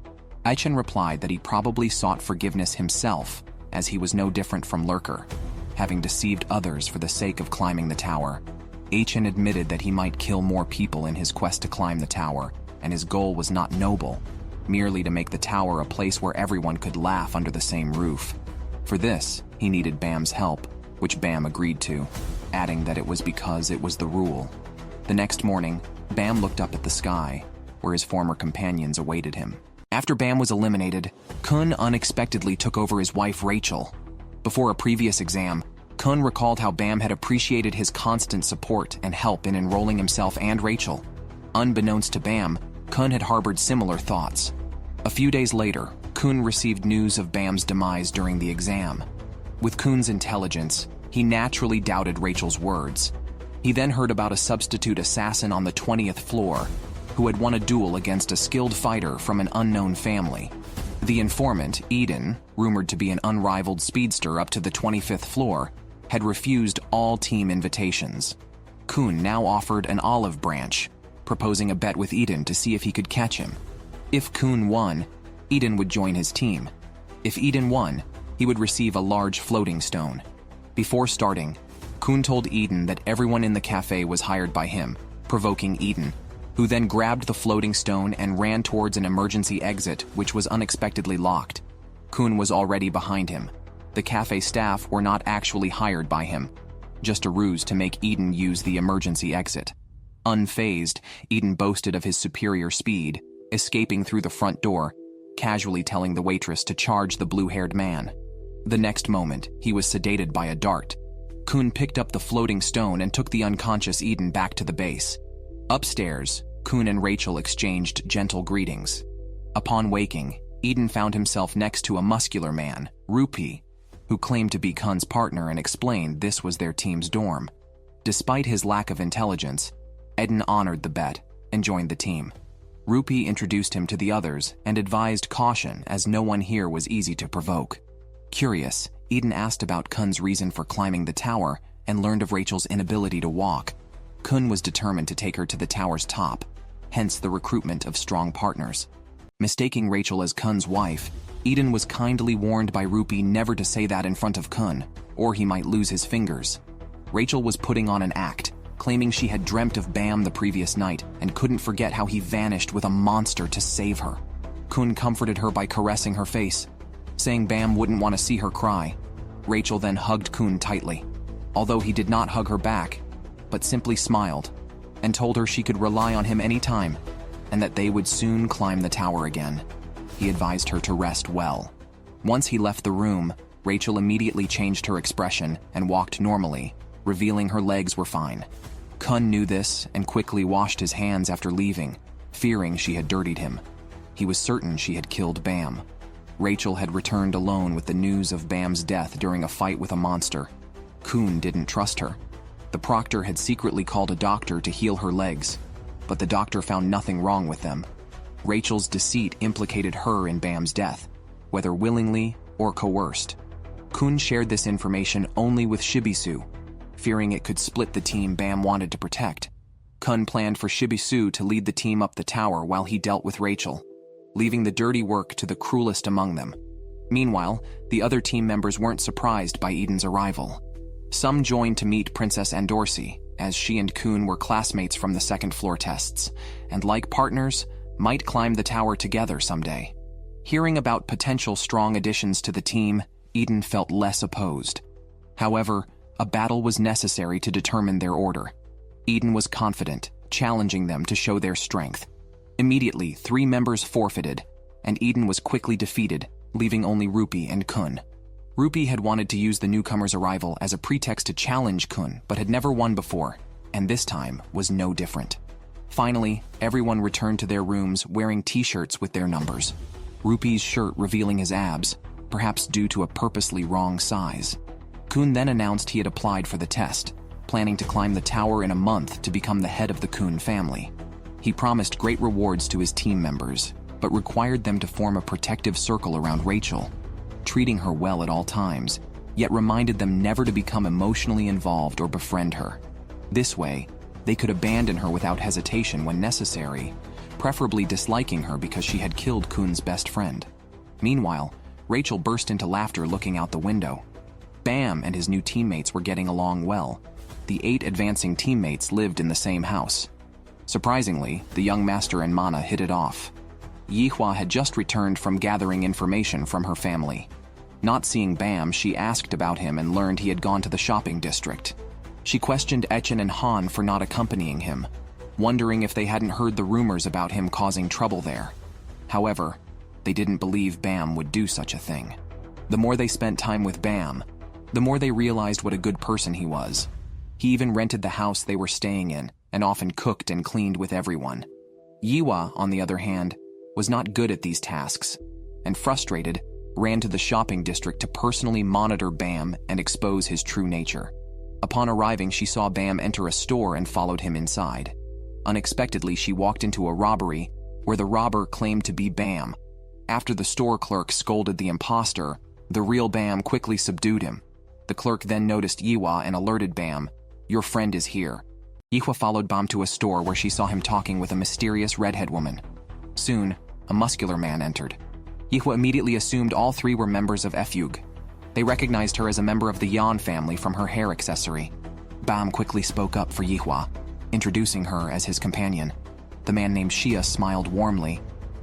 Achin replied that he probably sought forgiveness himself, as he was no different from Lurker, having deceived others for the sake of climbing the tower. Achin admitted that he might kill more people in his quest to climb the tower, and his goal was not noble, merely to make the tower a place where everyone could laugh under the same roof. For this, he needed Bam's help, which Bam agreed to, adding that it was because it was the rule. The next morning, Bam looked up at the sky, where his former companions awaited him. After Bam was eliminated, Khun unexpectedly took over his wife Rachel. Before a previous exam, Khun recalled how Bam had appreciated his constant support and help in enrolling himself and Rachel. Unbeknownst to Bam, Khun had harbored similar thoughts. A few days later, Khun received news of Bam's demise during the exam. With Khun's intelligence, he naturally doubted Rachel's words. He then heard about a substitute assassin on the 20th floor who had won a duel against a skilled fighter from an unknown family. The informant, Eden, rumored to be an unrivaled speedster up to the 25th floor, had refused all team invitations. Khun now offered an olive branch, proposing a bet with Eden to see if he could catch him. If Khun won, Eden would join his team. If Eden won, he would receive a large floating stone. Before starting, Khun told Eden that everyone in the cafe was hired by him, provoking Eden, who then grabbed the floating stone and ran towards an emergency exit which was unexpectedly locked. Khun was already behind him. The cafe staff were not actually hired by him, just a ruse to make Eden use the emergency exit. Unfazed, Eden boasted of his superior speed, escaping through the front door, casually telling the waitress to charge the blue-haired man. The next moment, he was sedated by a dart. Khun picked up the floating stone and took the unconscious Eden back to the base. Upstairs, Khun and Rachel exchanged gentle greetings. Upon waking, Eden found himself next to a muscular man, Rupi, who claimed to be Khun's partner and explained this was their team's dorm. Despite his lack of intelligence, Eden honored the bet and joined the team. Rupi introduced him to the others and advised caution as no one here was easy to provoke. Curious, Eden asked about Khun's reason for climbing the tower and learned of Rachel's inability to walk, Khun was determined to take her to the tower's top, hence the recruitment of strong partners. Mistaking Rachel as Khun's wife, Eden was kindly warned by Rupi never to say that in front of Khun, or he might lose his fingers. Rachel was putting on an act, claiming she had dreamt of Bam the previous night and couldn't forget how he vanished with a monster to save her. Khun comforted her by caressing her face, saying Bam wouldn't want to see her cry. Rachel then hugged Khun tightly, although he did not hug her back, but simply smiled and told her she could rely on him anytime and that they would soon climb the tower again. He advised her to rest well. Once he left the room, Rachel immediately changed her expression and walked normally, revealing her legs were fine. Khun knew this and quickly washed his hands after leaving, fearing she had dirtied him. He was certain she had killed Bam. Rachel had returned alone with the news of Bam's death during a fight with a monster. Khun didn't trust her. The proctor had secretly called a doctor to heal her legs, but the doctor found nothing wrong with them. Rachel's deceit implicated her in Bam's death, whether willingly or coerced. Khun shared this information only with Shibisu, fearing it could split the team Bam wanted to protect. Khun planned for Shibisu to lead the team up the tower while he dealt with Rachel, leaving the dirty work to the cruelest among them. Meanwhile, the other team members weren't surprised by Eden's arrival. Some joined to meet Princess Andorsi, as she and Khun were classmates from the second floor tests, and like partners, might climb the tower together someday. Hearing about potential strong additions to the team, Eden felt less opposed. However, a battle was necessary to determine their order. Eden was confident, challenging them to show their strength. Immediately, 3 members forfeited, and Eden was quickly defeated, leaving only Rupi and Khun. Rupi had wanted to use the newcomer's arrival as a pretext to challenge Khun, but had never won before, and this time was no different. Finally, everyone returned to their rooms wearing t-shirts with their numbers. Rupi's shirt revealing his abs, perhaps due to a purposely wrong size. Khun then announced he had applied for the test, planning to climb the tower in a month to become the head of the Khun family. He promised great rewards to his team members, but required them to form a protective circle around Rachel, treating her well at all times, yet reminded them never to become emotionally involved or befriend her. This way, they could abandon her without hesitation when necessary, preferably disliking her because she had killed Khun's best friend. Meanwhile, Rachel burst into laughter looking out the window. Bam and his new teammates were getting along well. The 8 advancing teammates lived in the same house. Surprisingly, the young master and Mana hit it off. Yihua had just returned from gathering information from her family. Not seeing Bam, she asked about him and learned he had gone to the shopping district. She questioned Echen and Han for not accompanying him, wondering if they hadn't heard the rumors about him causing trouble there. However, they didn't believe Bam would do such a thing. The more they spent time with Bam, the more they realized what a good person he was. He even rented the house they were staying in and often cooked and cleaned with everyone. Yiwa, on the other hand, was not good at these tasks, and frustrated, ran to the shopping district to personally monitor Bam and expose his true nature. Upon arriving, she saw Bam enter a store and followed him inside. Unexpectedly, she walked into a robbery where the robber claimed to be Bam. After the store clerk scolded the imposter, the real Bam quickly subdued him. The clerk then noticed Yiwa and alerted Bam, "Your friend is here." Yiwa followed Bam to a store where she saw him talking with a mysterious redhead woman. Soon, a muscular man entered. Yiwa immediately assumed all 3 were members of Efug. They recognized her as a member of the Yan family from her hair accessory. Bam quickly spoke up for Yiwa, introducing her as his companion. The man named Shia smiled warmly,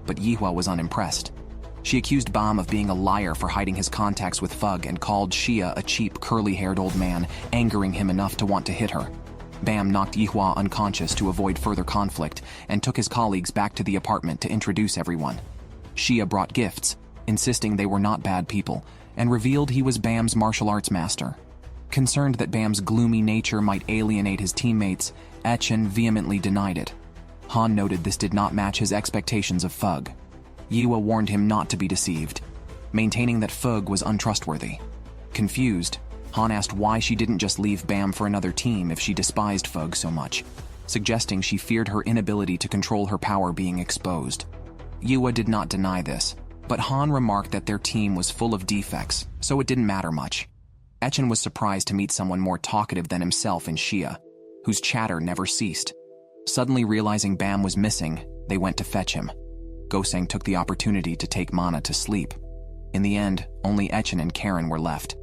but Yiwa was unimpressed. She accused Bam of being a liar for hiding his contacts with Fug and called Shia a cheap, curly-haired old man, angering him enough to want to hit her. Bam knocked Yihua unconscious to avoid further conflict and took his colleagues back to the apartment to introduce everyone. Shia brought gifts, insisting they were not bad people, and revealed he was Bam's martial arts master. Concerned that Bam's gloomy nature might alienate his teammates, Echen vehemently denied it. Han noted this did not match his expectations of Fug. Yiwa warned him not to be deceived, maintaining that Fug was untrustworthy. Confused, Han asked why she didn't just leave Bam for another team if she despised Fug so much, suggesting she feared her inability to control her power being exposed. Yiwa did not deny this, but Han remarked that their team was full of defects, so it didn't matter much. Etchen was surprised to meet someone more talkative than himself in Shia, whose chatter never ceased. Suddenly realizing Bam was missing, they went to fetch him. Goseng took the opportunity to take Mana to sleep. In the end, only Etchen and Karen were left.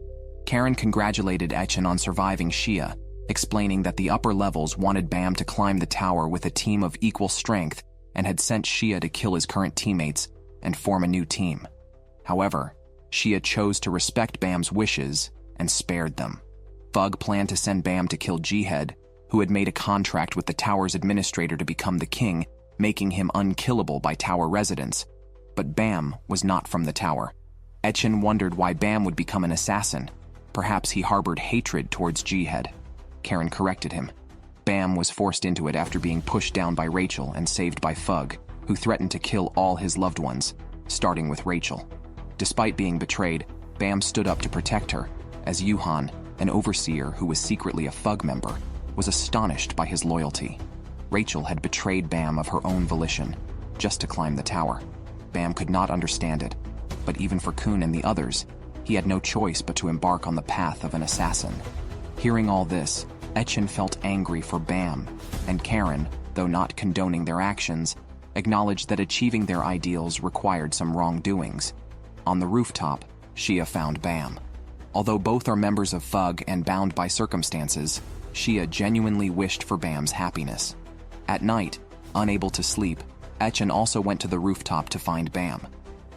Karen congratulated Etchen on surviving Shia, explaining that the upper levels wanted Bam to climb the tower with a team of equal strength and had sent Shia to kill his current teammates and form a new team. However, Shia chose to respect Bam's wishes and spared them. Fug planned to send Bam to kill Jihad, who had made a contract with the tower's administrator to become the king, making him unkillable by tower residents. But Bam was not from the tower. Etchen wondered why Bam would become an assassin. Perhaps he harbored hatred towards Jihad. Karen corrected him. Bam was forced into it after being pushed down by Rachel and saved by Fug, who threatened to kill all his loved ones, starting with Rachel. Despite being betrayed, Bam stood up to protect her, as Yuhan, an overseer who was secretly a Fug member, was astonished by his loyalty. Rachel had betrayed Bam of her own volition, just to climb the tower. Bam could not understand it, but even for Khun and the others, he had no choice but to embark on the path of an assassin. Hearing all this, Etchen felt angry for Bam, and Karen, though not condoning their actions, acknowledged that achieving their ideals required some wrongdoings. On the rooftop, Shia found Bam. Although both are members of Fug and bound by circumstances, Shia genuinely wished for Bam's happiness. At night, unable to sleep, Etchen also went to the rooftop to find Bam.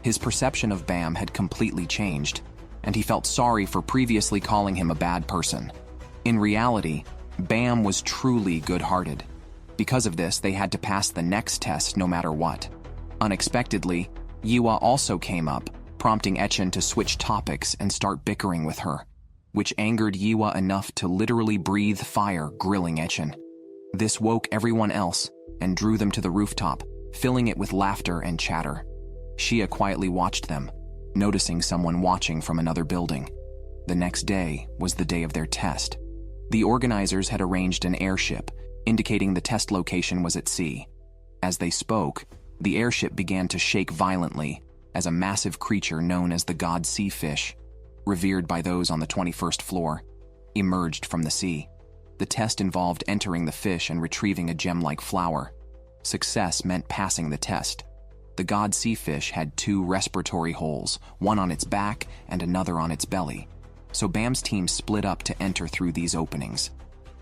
His perception of Bam had completely changed, and he felt sorry for previously calling him a bad person. In reality, Bam was truly good-hearted. Because of this, they had to pass the next test no matter what. Unexpectedly, Yiwa also came up, prompting Etchen to switch topics and start bickering with her, which angered Yiwa enough to literally breathe fire, grilling Etchen. This woke everyone else and drew them to the rooftop, filling it with laughter and chatter. Shia quietly watched them, noticing someone watching from another building. The next day was the day of their test. The organizers had arranged an airship, indicating the test location was at sea. As they spoke, the airship began to shake violently as a massive creature known as the god sea fish, revered by those on the 21st floor, emerged from the sea. The test involved entering the fish and retrieving a gem-like flower. Success meant passing the test. The god sea fish had 2 respiratory holes, one on its back and another on its belly, so Bam's team split up to enter through these openings.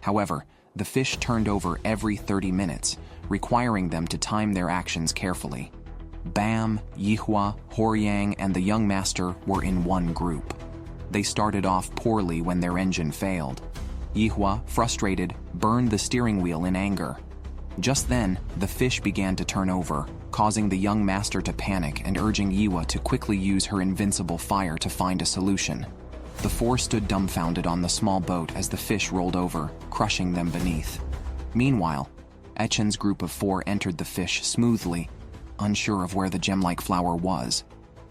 However, the fish turned over every 30 minutes, requiring them to time their actions carefully. Bam, Yihua, Horyang, and the young master were in one group. They started off poorly when their engine failed. Yihua, frustrated, burned the steering wheel in anger. Just then, the fish began to turn over, causing the young master to panic and urging Yiwa to quickly use her invincible fire to find a solution. The 4 stood dumbfounded on the small boat as the fish rolled over, crushing them beneath. Meanwhile, Etchen's group of 4 entered the fish smoothly, unsure of where the gem-like flower was.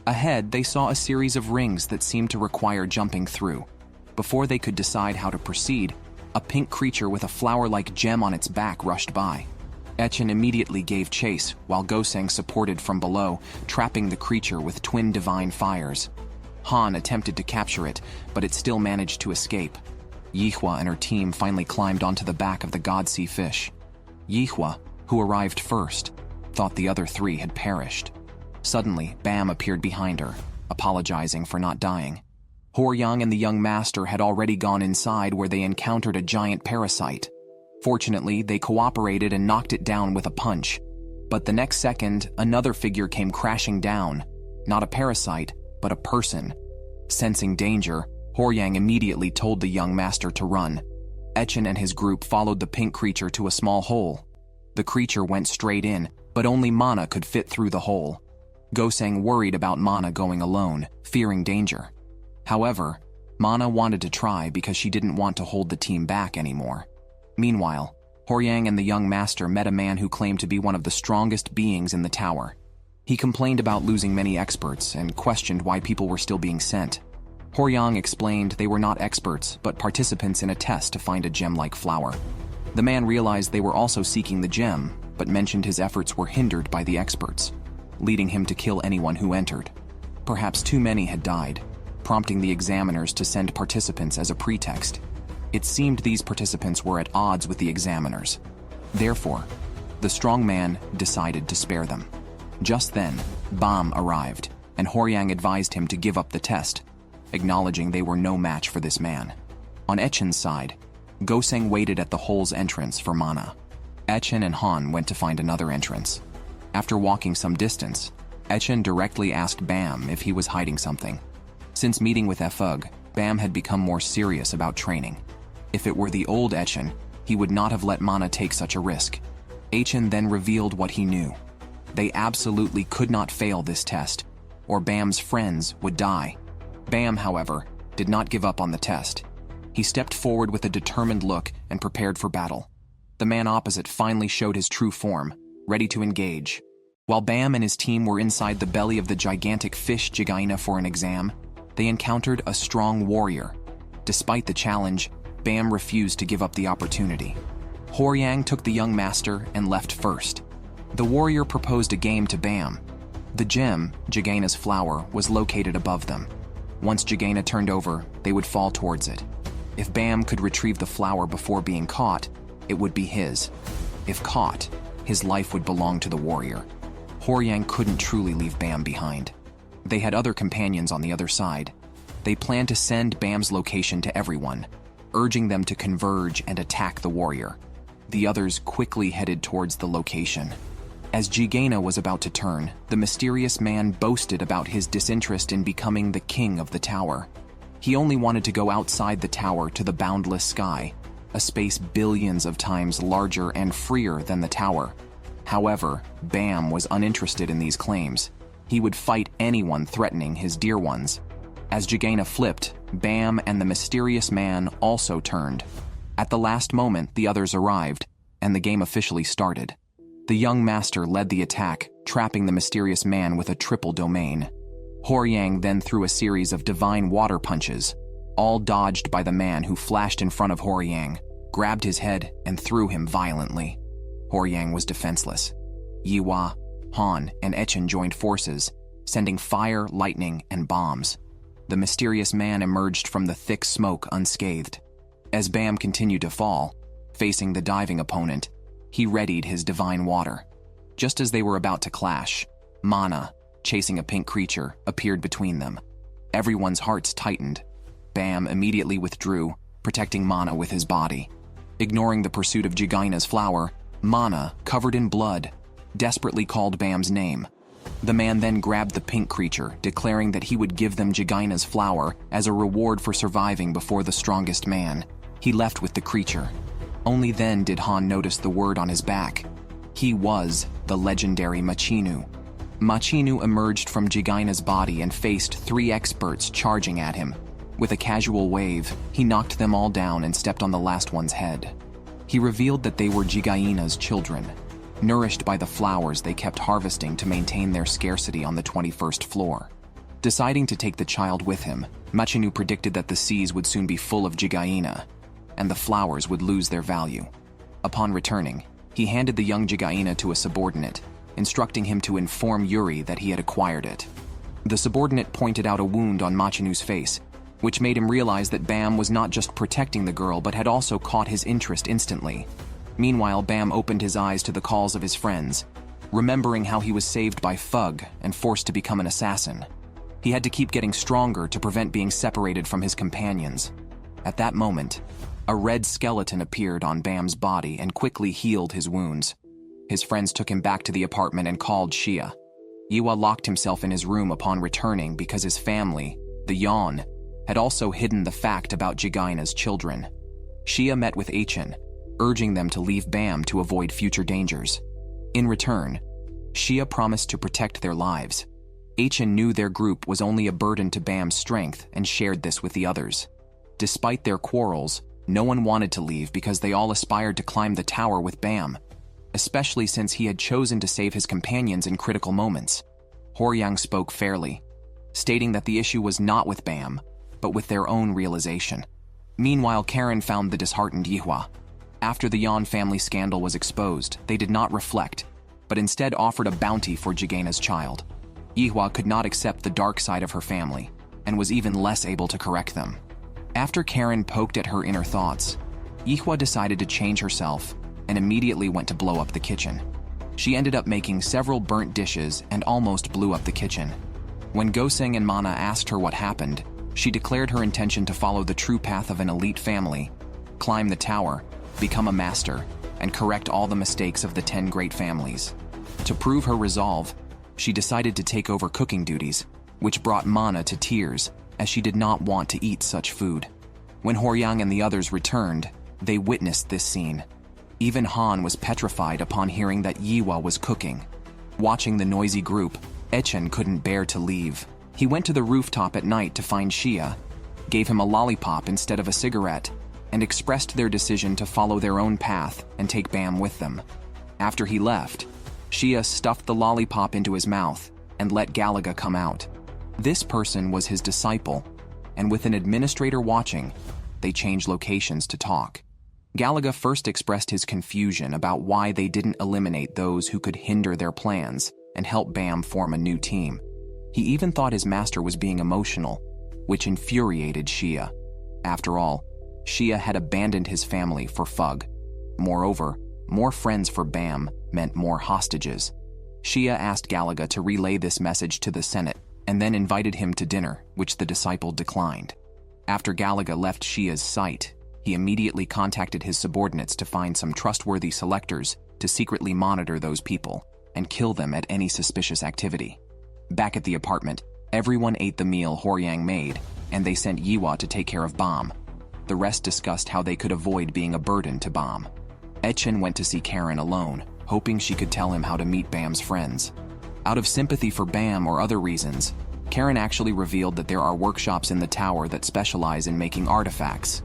Ahead, they saw a series of rings that seemed to require jumping through. Before they could decide how to proceed, a pink creature with a flower-like gem on its back rushed by. Etchen immediately gave chase, while Goseng supported from below, trapping the creature with twin divine fires. Han attempted to capture it, but it still managed to escape. Yihua and her team finally climbed onto the back of the god sea fish. Yihua, who arrived first, thought the other 3 had perished. Suddenly, Bam appeared behind her, apologizing for not dying. Horyang and the young master had already gone inside where they encountered a giant parasite. Fortunately, they cooperated and knocked it down with a punch. But the next second, another figure came crashing down. Not a parasite, but a person. Sensing danger, Horyang immediately told the young master to run. Etchen and his group followed the pink creature to a small hole. The creature went straight in, but only Mana could fit through the hole. Goseng worried about Mana going alone, fearing danger. However, Mana wanted to try because she didn't want to hold the team back anymore. Meanwhile, Horyang and the young master met a man who claimed to be one of the strongest beings in the tower. He complained about losing many experts and questioned why people were still being sent. Horyang explained they were not experts, but participants in a test to find a gem-like flower. The man realized they were also seeking the gem, but mentioned his efforts were hindered by the experts, leading him to kill anyone who entered. Perhaps too many had died. prompting the examiners to send participants as a pretext. It seemed these participants were at odds with the examiners. Therefore, the strong man decided to spare them. Just then, Bam arrived, and Horyang advised him to give up the test, acknowledging they were no match for this man. On Echen's side, Goseng waited at the hole's entrance for Mana. Echen and Han went to find another entrance. After walking some distance, Echen directly asked Bam if he was hiding something. Since meeting with Efug, Bam had become more serious about training. If it were the old Echen, he would not have let Mana take such a risk. Echen then revealed what he knew. They absolutely could not fail this test, or Bam's friends would die. Bam, however, did not give up on the test. He stepped forward with a determined look and prepared for battle. The man opposite finally showed his true form, ready to engage. While Bam and his team were inside the belly of the gigantic fish Jigaina for an exam, they encountered a strong warrior. Despite the challenge, Bam refused to give up the opportunity. Horyang took the young master and left first. The warrior proposed a game to Bam. The gem, Jigaina's flower, was located above them. Once Jigaina turned over, they would fall towards it. If Bam could retrieve the flower before being caught, it would be his. If caught, his life would belong to the warrior. Horyang couldn't truly leave Bam behind. They had other companions on the other side. They planned to send Bam's location to everyone, urging them to converge and attack the warrior. The others quickly headed towards the location. As Jigaina was about to turn, the mysterious man boasted about his disinterest in becoming the king of the tower. He only wanted to go outside the tower to the boundless sky, a space billions of times larger and freer than the tower. However, Bam was uninterested in these claims. He would fight anyone threatening his dear ones. As Jigaina flipped, Bam and the mysterious man also turned. At the last moment, the others arrived, and the game officially started. The young master led the attack, trapping the mysterious man with a triple domain. Horyang then threw a series of divine water punches, all dodged by the man who flashed in front of Horyang, grabbed his head, and threw him violently. Horyang was defenseless. Yiwa, Han, and Echen joined forces, sending fire, lightning, and bombs. The mysterious man emerged from the thick smoke unscathed. As Bam continued to fall, facing the diving opponent, he readied his divine water. Just as they were about to clash, Mana, chasing a pink creature, appeared between them. Everyone's hearts tightened. Bam immediately withdrew, protecting Mana with his body. Ignoring the pursuit of Jigaina's flower, Mana, covered in blood, desperately called Bam's name. The man then grabbed the pink creature, declaring that he would give them Jigaina's flower as a reward for surviving before the strongest man. He left with the creature. Only then did Han notice the word on his back. He was the legendary Machinu. Machinu emerged from Jigaina's body and faced 3 experts charging at him. With a casual wave, he knocked them all down and stepped on the last one's head. He revealed that they were Jigaina's children, nourished by the flowers they kept harvesting to maintain their scarcity on the 21st floor. Deciding to take the child with him, Machinu predicted that the seas would soon be full of Jigaina, and the flowers would lose their value. Upon returning, he handed the young Jigaina to a subordinate, instructing him to inform Yuri that he had acquired it. The subordinate pointed out a wound on Machinu's face, which made him realize that Bam was not just protecting the girl but had also caught his interest instantly. Meanwhile, Bam opened his eyes to the calls of his friends, remembering how he was saved by Fug and forced to become an assassin. He had to keep getting stronger to prevent being separated from his companions. At that moment, a red skeleton appeared on Bam's body and quickly healed his wounds. His friends took him back to the apartment and called Shia. Yiwa locked himself in his room upon returning because his family, the Yon, had also hidden the fact about Jigaina's children. Shia met with Echen, urging them to leave Bam to avoid future dangers. In return, Shia promised to protect their lives. Echen knew their group was only a burden to Bam's strength and shared this with the others. Despite their quarrels, no one wanted to leave because they all aspired to climb the tower with Bam, especially since he had chosen to save his companions in critical moments. Horyang spoke fairly, stating that the issue was not with Bam, but with their own realization. Meanwhile, Karen found the disheartened Yihua. After the Yan family scandal was exposed, they did not reflect, but instead offered a bounty for Jigaina's child. Yihua could not accept the dark side of her family, and was even less able to correct them. After Karen poked at her inner thoughts, Yihua decided to change herself and immediately went to blow up the kitchen. She ended up making several burnt dishes and almost blew up the kitchen. When Goseng and Mana asked her what happened, she declared her intention to follow the true path of an elite family, climb the tower, become a master, and correct all the mistakes of the 10 great families. To prove her resolve, she decided to take over cooking duties, which brought Mana to tears, as she did not want to eat such food. When Horyang and the others returned, they witnessed this scene. Even Han was petrified upon hearing that Yihua was cooking. Watching the noisy group, Echen couldn't bear to leave. He went to the rooftop at night to find Xia, gave him a lollipop instead of a cigarette, and expressed their decision to follow their own path and take Bam with them. After he left, Xia stuffed the lollipop into his mouth and let Galaga come out. This person was his disciple, and with an administrator watching, they changed locations to talk. Galaga first expressed his confusion about why they didn't eliminate those who could hinder their plans and help Bam form a new team. He even thought his master was being emotional, which infuriated Xia. After all, Xia had abandoned his family for Fug. Moreover, more friends for Bam meant more hostages. Xia asked Galaga to relay this message to the Senate and then invited him to dinner, which the disciple declined. After Galaga left Xia's sight, he immediately contacted his subordinates to find some trustworthy selectors to secretly monitor those people and kill them at any suspicious activity. Back at the apartment, everyone ate the meal Horyang made, and they sent Yihua to take care of Bam. The rest discussed how they could avoid being a burden to Bam. Echen went to see Karen alone, hoping she could tell him how to meet Bam's friends. Out of sympathy for Bam or other reasons, Karen actually revealed that there are workshops in the tower that specialize in making artifacts.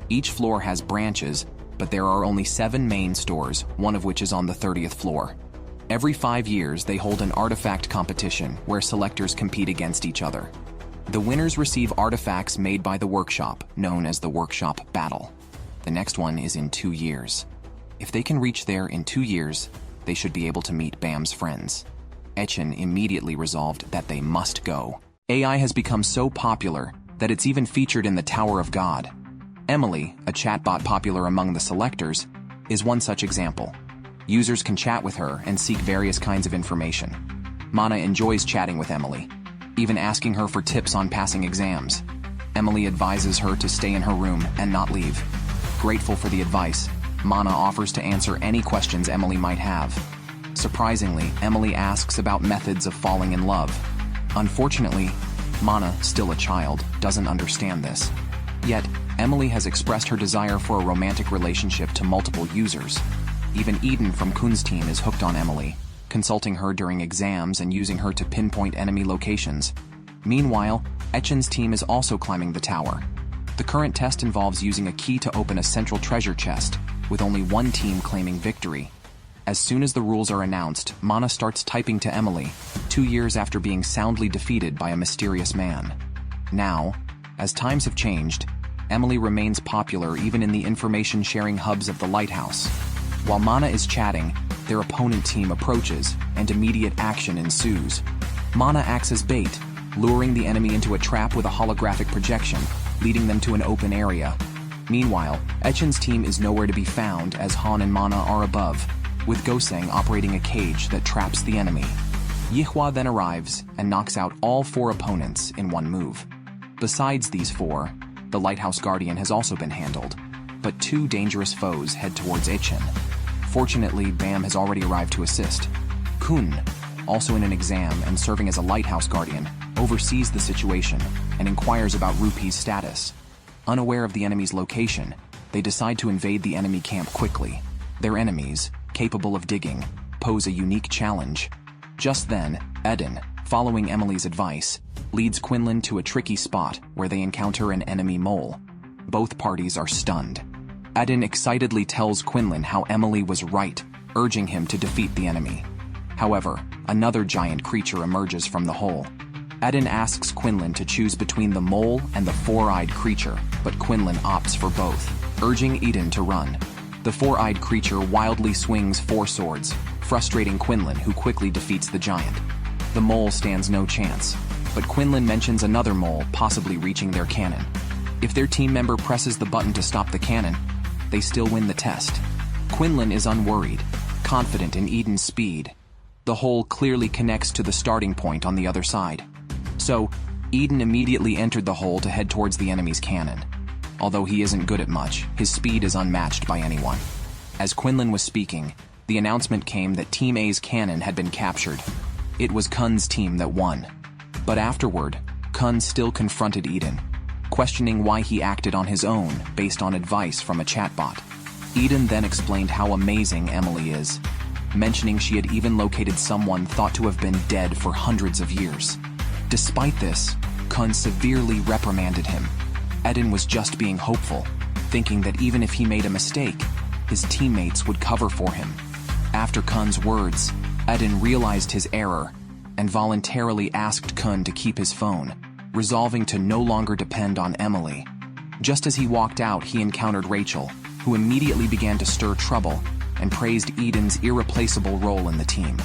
Each floor has branches, but there are only 7 main stores, one of which is on the 30th floor. Every 5 years, they hold an artifact competition where selectors compete against each other. The winners receive artifacts made by the workshop, known as the Workshop Battle. The next one is in 2 years. If they can reach there in 2 years, they should be able to meet Bam's friends. Echen immediately resolved that they must go. AI has become so popular that it's even featured in the Tower of God. Emily, a chatbot popular among the selectors, is one such example. Users can chat with her and seek various kinds of information. Mana enjoys chatting with Emily, even asking her for tips on passing exams. Emily advises her to stay in her room and not leave. Grateful for the advice, Mana offers to answer any questions Emily might have. Surprisingly, Emily asks about methods of falling in love. Unfortunately, Mana, still a child, doesn't understand this. Yet, Emily has expressed her desire for a romantic relationship to multiple users. Even Eden from Khun's team is hooked on Emily, consulting her during exams and using her to pinpoint enemy locations. Meanwhile, Echen's team is also climbing the tower. The current test involves using a key to open a central treasure chest, with only one team claiming victory. As soon as the rules are announced, Mana starts typing to Emily, 2 years after being soundly defeated by a mysterious man. Now, as times have changed, Emily remains popular even in the information-sharing hubs of the lighthouse. While Mana is chatting, their opponent team approaches, and immediate action ensues. Mana acts as bait, luring the enemy into a trap with a holographic projection, leading them to an open area. Meanwhile, Echen's team is nowhere to be found as Han and Mana are above, with Goseng operating a cage that traps the enemy. Yihua then arrives and knocks out all 4 opponents in one move. Besides these 4, the Lighthouse Guardian has also been handled, but 2 dangerous foes head towards Echen. Fortunately, Bam has already arrived to assist. Khun, also in an exam and serving as a Lighthouse Guardian, oversees the situation and inquires about Rupee's status. Unaware of the enemy's location, they decide to invade the enemy camp quickly. Their enemies, capable of digging, pose a unique challenge. Just then, Eden, following Emily's advice, leads Quinlan to a tricky spot where they encounter an enemy mole. Both parties are stunned. Eden excitedly tells Quinlan how Emily was right, urging him to defeat the enemy. However, another giant creature emerges from the hole. Eden asks Quinlan to choose between the mole and the 4-eyed creature, but Quinlan opts for both, urging Eden to run. The 4-eyed creature wildly swings 4 swords, frustrating Quinlan, who quickly defeats the giant. The mole stands no chance. but Quinlan mentions another mole possibly reaching their cannon. If their team member presses the button to stop the cannon, they still win the test. Quinlan is unworried, confident in Eden's speed. The hole clearly connects to the starting point on the other side. So, Eden immediately entered the hole to head towards the enemy's cannon. Although he isn't good at much, his speed is unmatched by anyone. As Quinlan was speaking, the announcement came that Team A's cannon had been captured. It was Khun's team that won. But afterward, Khun still confronted Eden, questioning why he acted on his own based on advice from a chatbot. Eden then explained how amazing Emily is, mentioning she had even located someone thought to have been dead for hundreds of years. Despite this, Khun severely reprimanded him. Eden was just being hopeful, thinking that even if he made a mistake, his teammates would cover for him. After Khun's words, Eden realized his error and voluntarily asked Khun to keep his phone, resolving to no longer depend on Emily. Just as he walked out, he encountered Rachel, who immediately began to stir trouble and praised Eden's irreplaceable role in the team.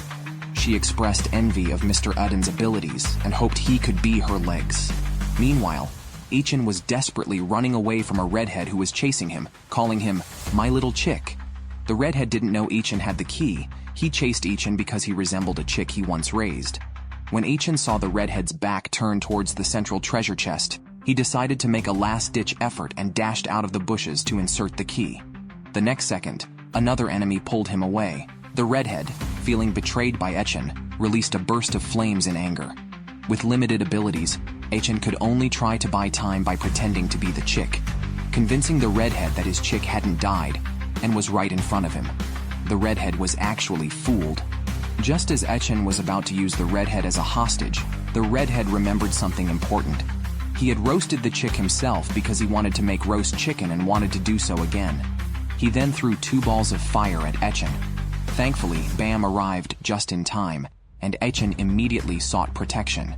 She expressed envy of Mr. Eden's abilities and hoped he could be her legs. Meanwhile, Echen was desperately running away from a redhead who was chasing him, calling him "my little chick." The redhead didn't know Echen had the key. He chased Echen because he resembled a chick he once raised. When Echen saw the redhead's back turn towards the central treasure chest, he decided to make a last-ditch effort and dashed out of the bushes to insert the key. The next second, another enemy pulled him away. The redhead, feeling betrayed by Echen, released a burst of flames in anger. With limited abilities, Echen could only try to buy time by pretending to be the chick, convincing the redhead that his chick hadn't died and was right in front of him. The redhead was actually fooled. Just as Echen was about to use the redhead as a hostage, the redhead remembered something important. He had roasted the chick himself because he wanted to make roast chicken and wanted to do so again. He then threw 2 balls of fire at Echen. Thankfully, Bam arrived just in time, and Echen immediately sought protection.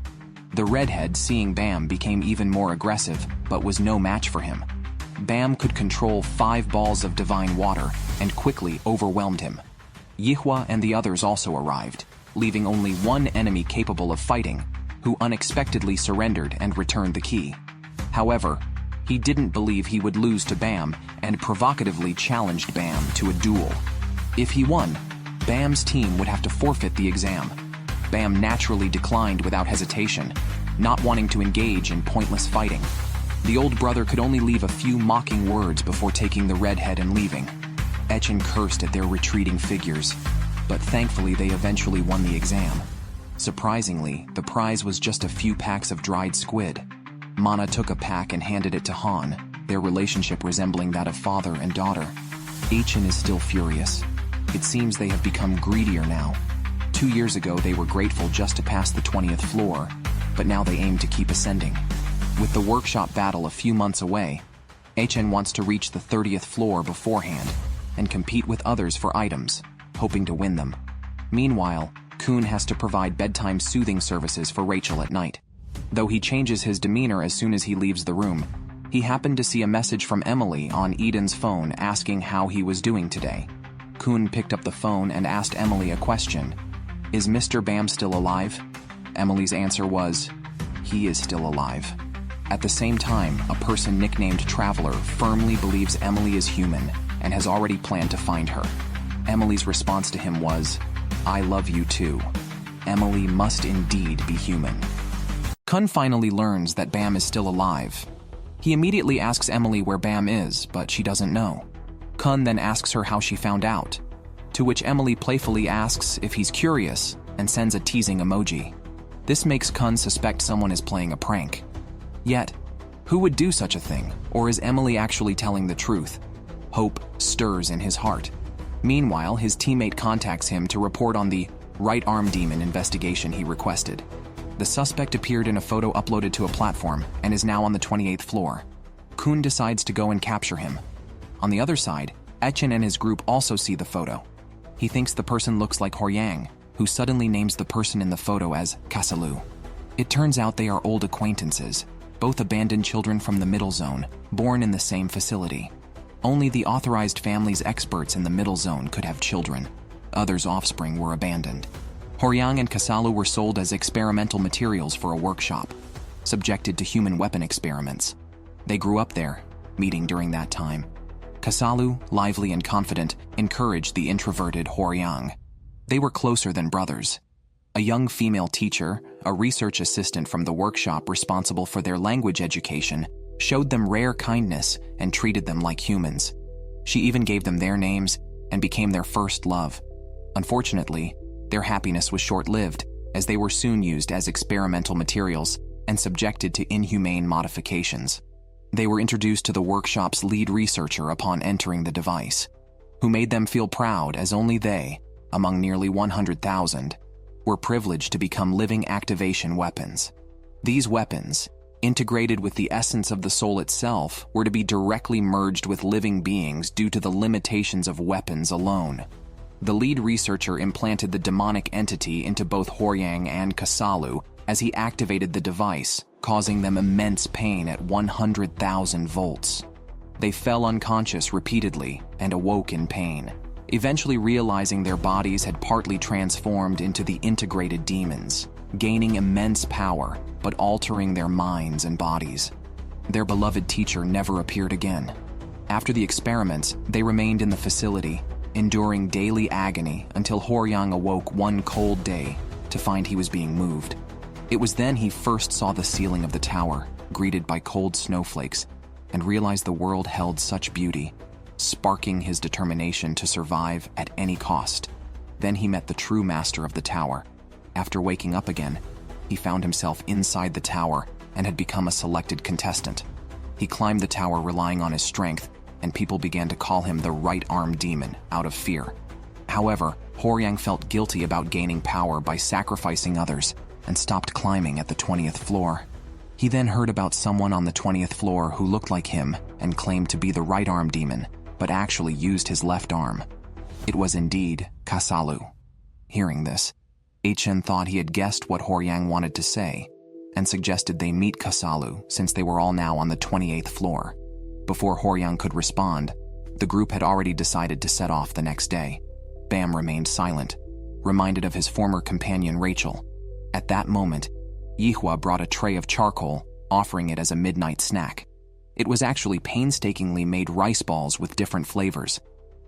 The redhead, seeing Bam, became even more aggressive, but was no match for him. Bam could control 5 balls of divine water and quickly overwhelmed him. Yihua and the others also arrived, leaving only one enemy capable of fighting, who unexpectedly surrendered and returned the key. However, he didn't believe he would lose to Bam and provocatively challenged Bam to a duel. If he won, Bam's team would have to forfeit the exam. Bam naturally declined without hesitation, not wanting to engage in pointless fighting. The old brother could only leave a few mocking words before taking the redhead and leaving. Echen cursed at their retreating figures, but thankfully they eventually won the exam. Surprisingly, the prize was just a few packs of dried squid. Mana took a pack and handed it to Han, their relationship resembling that of father and daughter. Echen is still furious. It seems they have become greedier now. 2 years ago they were grateful just to pass the 20th floor, but now they aim to keep ascending. With the workshop battle a few months away, Echen wants to reach the 30th floor beforehand and compete with others for items, hoping to win them. Meanwhile, Khun has to provide bedtime soothing services for Rachel at night. Though he changes his demeanor as soon as he leaves the room, he happened to see a message from Emily on Eden's phone asking how he was doing today. Khun picked up the phone and asked Emily a question. "Is Mr. Bam still alive?" Emily's answer was, "He is still alive." At the same time, a person nicknamed Traveler firmly believes Emily is human and has already planned to find her. Emily's response to him was, "I love you too. Emily must indeed be human." Khun finally learns that Bam is still alive. He immediately asks Emily where Bam is, but she doesn't know. Khun then asks her how she found out, to which Emily playfully asks if he's curious and sends a teasing emoji. This makes Khun suspect someone is playing a prank. Yet, who would do such a thing, or is Emily actually telling the truth? Hope stirs in his heart. Meanwhile, his teammate contacts him to report on the right arm demon investigation he requested. The suspect appeared in a photo uploaded to a platform and is now on the 28th floor. Khun decides to go and capture him. On the other side, Echen and his group also see the photo. He thinks the person looks like Horyang, who suddenly names the person in the photo as Kasalu. It turns out they are old acquaintances, both abandoned children from the Middle Zone, born in the same facility. Only the authorized family's experts in the Middle Zone could have children. Others' offspring were abandoned. Horyang and Kasalu were sold as experimental materials for a workshop, subjected to human weapon experiments. They grew up there, meeting during that time. Kasalu, lively and confident, encouraged the introverted Horyang. They were closer than brothers. A young female teacher, a research assistant from the workshop responsible for their language education, showed them rare kindness and treated them like humans. She even gave them their names and became their first love. Unfortunately, their happiness was short-lived, as they were soon used as experimental materials and subjected to inhumane modifications. They were introduced to the workshop's lead researcher upon entering the device, who made them feel proud as only they, among nearly 100,000, were privileged to become living activation weapons. These weapons, integrated with the essence of the soul itself, were to be directly merged with living beings due to the limitations of weapons alone. The lead researcher implanted the demonic entity into both Horyang and Kasalu as he activated the device, causing them immense pain at 100,000 volts. They fell unconscious repeatedly and awoke in pain, eventually realizing their bodies had partly transformed into the integrated demons, gaining immense power but altering their minds and bodies. Their beloved teacher never appeared again. After the experiments, they remained in the facility, enduring daily agony until Horyang awoke one cold day to find he was being moved. It was then he first saw the ceiling of the tower, greeted by cold snowflakes, and realized the world held such beauty, sparking his determination to survive at any cost. Then he met the true master of the tower. After waking up again, he found himself inside the tower and had become a selected contestant. He climbed the tower relying on his strength, and people began to call him the right-arm demon out of fear. However, Horyang felt guilty about gaining power by sacrificing others and stopped climbing at the 20th floor. He then heard about someone on the 20th floor who looked like him and claimed to be the right-arm demon, but actually used his left arm. It was indeed Kasalu. Hearing this, Achen thought he had guessed what Horyang wanted to say and suggested they meet Kasalu since they were all now on the 28th floor. Before Horyang could respond, the group had already decided to set off the next day. Bam remained silent, reminded of his former companion Rachel. At that moment, Yihua brought a tray of charcoal, offering it as a midnight snack. It was actually painstakingly made rice balls with different flavors.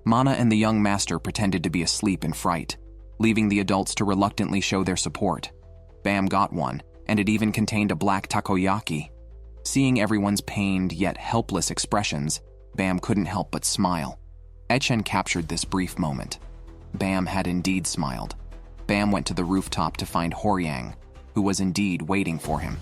Mana and the young master pretended to be asleep in fright, leaving the adults to reluctantly show their support. Bam got one, and it even contained a black takoyaki. Seeing everyone's pained yet helpless expressions, Bam couldn't help but smile. Echen captured this brief moment. Bam had indeed smiled. Bam went to the rooftop to find Horyang, who was indeed waiting for him.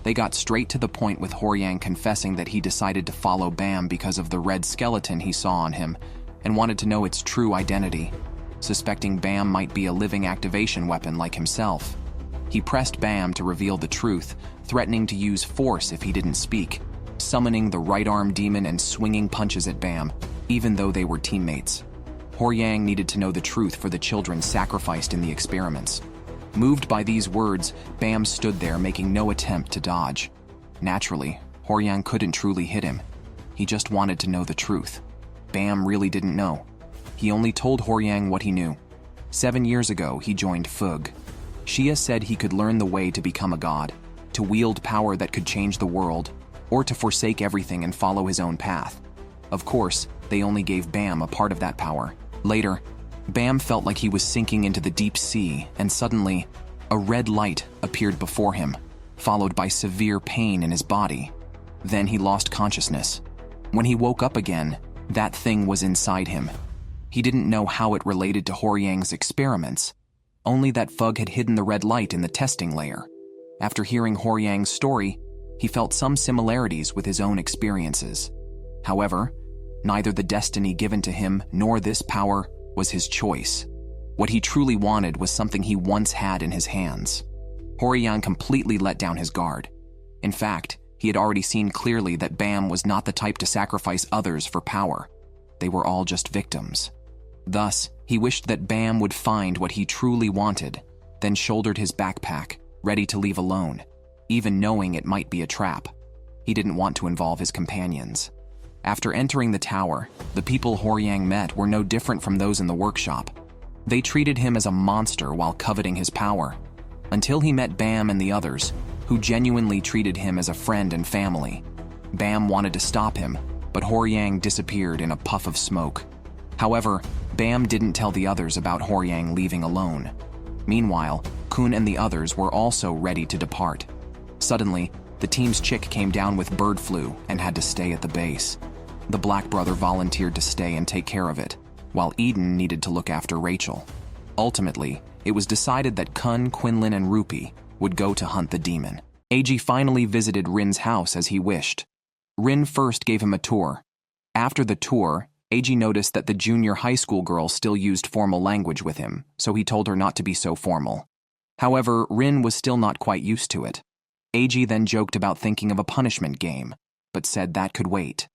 They got straight to the point with Horyang confessing that he decided to follow Bam because of the red skeleton he saw on him and wanted to know its true identity, suspecting Bam might be a living activation weapon like himself. He pressed Bam to reveal the truth, threatening to use force if he didn't speak, summoning the right-arm demon and swinging punches at Bam, even though they were teammates. Horyang needed to know the truth for the children sacrificed in the experiments. Moved by these words, Bam stood there making no attempt to dodge. Naturally, Horyang couldn't truly hit him. He just wanted to know the truth. Bam really didn't know. He only told Horyang what he knew. 7 years ago, he joined Fug. Shia said he could learn the way to become a god, to wield power that could change the world, or to forsake everything and follow his own path. Of course, they only gave Bam a part of that power. Later, Bam felt like he was sinking into the deep sea, and suddenly, a red light appeared before him, followed by severe pain in his body. Then he lost consciousness. When he woke up again, that thing was inside him. He didn't know how it related to Horyang's experiments, only that Fug had hidden the red light in the testing layer. After hearing Horyang's story, he felt some similarities with his own experiences. However, neither the destiny given to him nor this power was his choice. What he truly wanted was something he once had in his hands. Horyang completely let down his guard. In fact, he had already seen clearly that Bam was not the type to sacrifice others for power. They were all just victims. Thus, he wished that Bam would find what he truly wanted, then shouldered his backpack, ready to leave alone, even knowing it might be a trap. He didn't want to involve his companions. After entering the tower, the people Horyang met were no different from those in the workshop. They treated him as a monster while coveting his power, until he met Bam and the others, who genuinely treated him as a friend and family. Bam wanted to stop him, but Horyang disappeared in a puff of smoke. However, Bam didn't tell the others about Horyang leaving alone. Meanwhile, Khun and the others were also ready to depart. Suddenly, the team's chick came down with bird flu and had to stay at the base. The black brother volunteered to stay and take care of it, while Eden needed to look after Rachel. Ultimately, it was decided that Khun, Quinlan, and Rupi would go to hunt the demon. AG finally visited Rin's house as he wished. Rin first gave him a tour. After the tour, AG noticed that the junior high school girl still used formal language with him, so he told her not to be so formal. However, Rin was still not quite used to it. AG then joked about thinking of a punishment game, but said that could wait.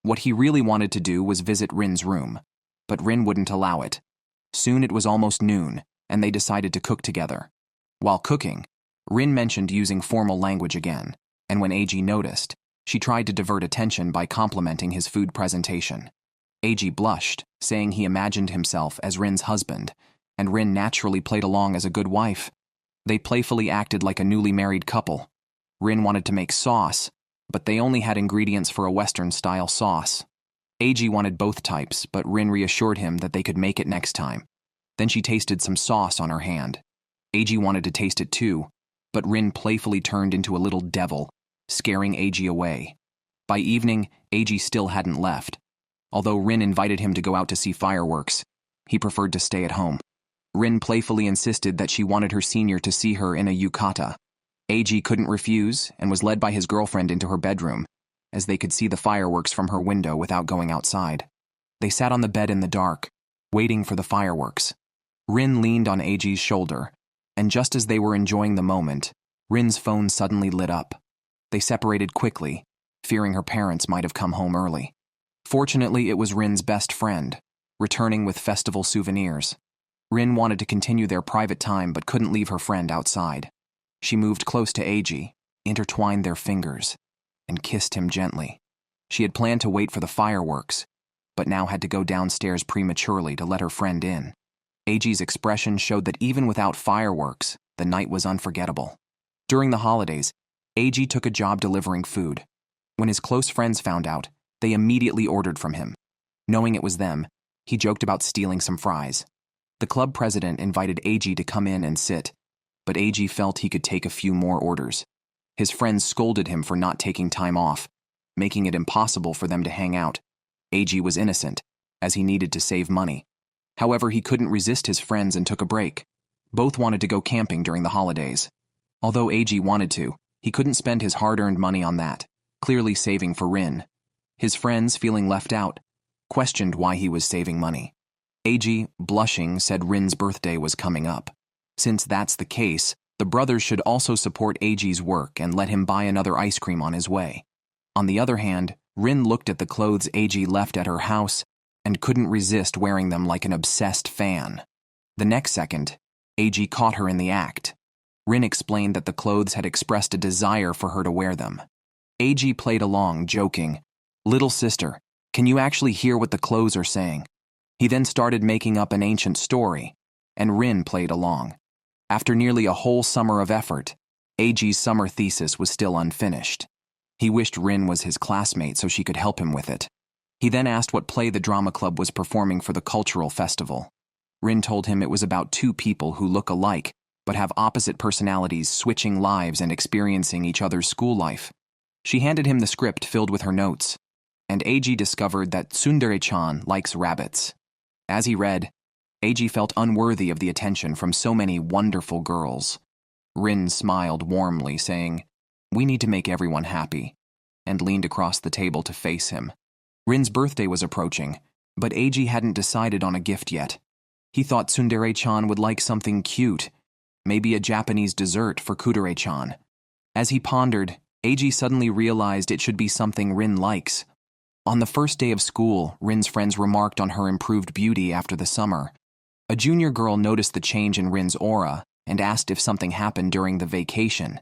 What he really wanted to do was visit Rin's room, but Rin wouldn't allow it. Soon it was almost noon, and they decided to cook together. While cooking, Rin mentioned using formal language again, and when AG noticed, she tried to divert attention by complimenting his food presentation. AG blushed, saying he imagined himself as Rin's husband, and Rin naturally played along as a good wife. They playfully acted like a newly married couple. Rin wanted to make sauce, but they only had ingredients for a Western-style sauce. AG wanted both types, but Rin reassured him that they could make it next time. Then she tasted some sauce on her hand. AG wanted to taste it too, but Rin playfully turned into a little devil, scaring AG away. By evening, AG still hadn't left. Although Rin invited him to go out to see fireworks, he preferred to stay at home. Rin playfully insisted that she wanted her senior to see her in a yukata. AG couldn't refuse and was led by his girlfriend into her bedroom, as they could see the fireworks from her window without going outside. They sat on the bed in the dark, waiting for the fireworks. Rin leaned on AG's shoulder, and just as they were enjoying the moment, Rin's phone suddenly lit up. They separated quickly, fearing her parents might have come home early. Fortunately, it was Rin's best friend, returning with festival souvenirs. Rin wanted to continue their private time but couldn't leave her friend outside. She moved close to AG, intertwined their fingers, and kissed him gently. She had planned to wait for the fireworks, but now had to go downstairs prematurely to let her friend in. AG's expression showed that even without fireworks, the night was unforgettable. During the holidays, AG took a job delivering food. When his close friends found out, they immediately ordered from him. Knowing it was them, he joked about stealing some fries. The club president invited AG to come in and sit, but AG felt he could take a few more orders. His friends scolded him for not taking time off, making it impossible for them to hang out. AG was innocent, as he needed to save money. However, he couldn't resist his friends and took a break. Both wanted to go camping during the holidays. Although AG wanted to, he couldn't spend his hard-earned money on that, clearly saving for Rin. His friends, feeling left out, questioned why he was saving money. AG, blushing, said Rin's birthday was coming up. Since that's the case, the brothers should also support AG's work and let him buy another ice cream on his way. On the other hand, Rin looked at the clothes AG left at her house and couldn't resist wearing them like an obsessed fan. The next second, AG caught her in the act. Rin explained that the clothes had expressed a desire for her to wear them. AG played along, joking, "Little sister, can you actually hear what the clothes are saying?" He then started making up an ancient story, and Rin played along. After nearly a whole summer of effort, AG's summer thesis was still unfinished. He wished Rin was his classmate so she could help him with it. He then asked what play the drama club was performing for the cultural festival. Rin told him it was about two people who look alike, but have opposite personalities switching lives and experiencing each other's school life. She handed him the script filled with her notes, and AG discovered that Tsundere-chan likes rabbits. As he read, AG felt unworthy of the attention from so many wonderful girls. Rin smiled warmly, saying, "We need to make everyone happy," and leaned across the table to face him. Rin's birthday was approaching, but AG hadn't decided on a gift yet. He thought Tsundere-chan would like something cute, maybe a Japanese dessert for Kudere-chan. As he pondered, AG suddenly realized it should be something Rin likes. On the first day of school, Rin's friends remarked on her improved beauty after the summer. A junior girl noticed the change in Rin's aura and asked if something happened during the vacation.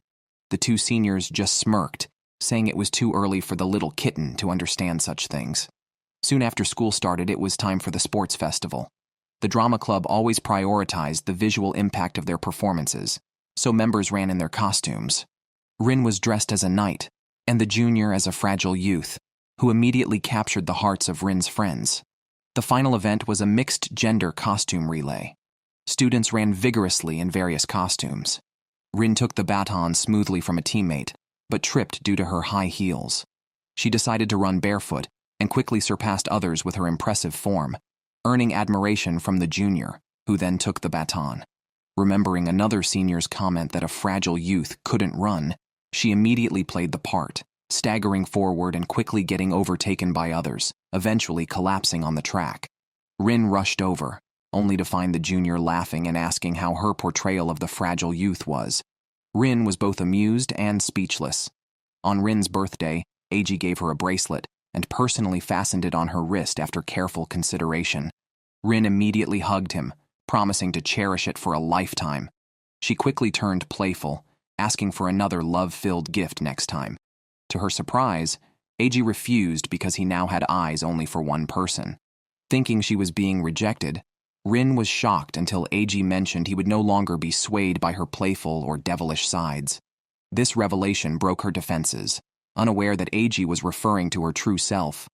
The two seniors just smirked, saying it was too early for the little kitten to understand such things. Soon after school started, it was time for the sports festival. The drama club always prioritized the visual impact of their performances, so members ran in their costumes. Rin was dressed as a knight, and the junior as a fragile youth, who immediately captured the hearts of Rin's friends. The final event was a mixed-gender costume relay. Students ran vigorously in various costumes. Rin took the baton smoothly from a teammate, but tripped due to her high heels. She decided to run barefoot and quickly surpassed others with her impressive form, earning admiration from the junior, who then took the baton. Remembering another senior's comment that a fragile youth couldn't run, she immediately played the part, staggering forward and quickly getting overtaken by others, eventually collapsing on the track. Rin rushed over, only to find the junior laughing and asking how her portrayal of the fragile youth was. Rin was both amused and speechless. On Rin's birthday, Eiji gave her a bracelet and personally fastened it on her wrist after careful consideration. Rin immediately hugged him, promising to cherish it for a lifetime. She quickly turned playful, asking for another love-filled gift next time. To her surprise, Eiji refused because he now had eyes only for one person. Thinking she was being rejected, Rin was shocked until Eiji mentioned he would no longer be swayed by her playful or devilish sides. This revelation broke her defenses, unaware that Eiji was referring to her true self.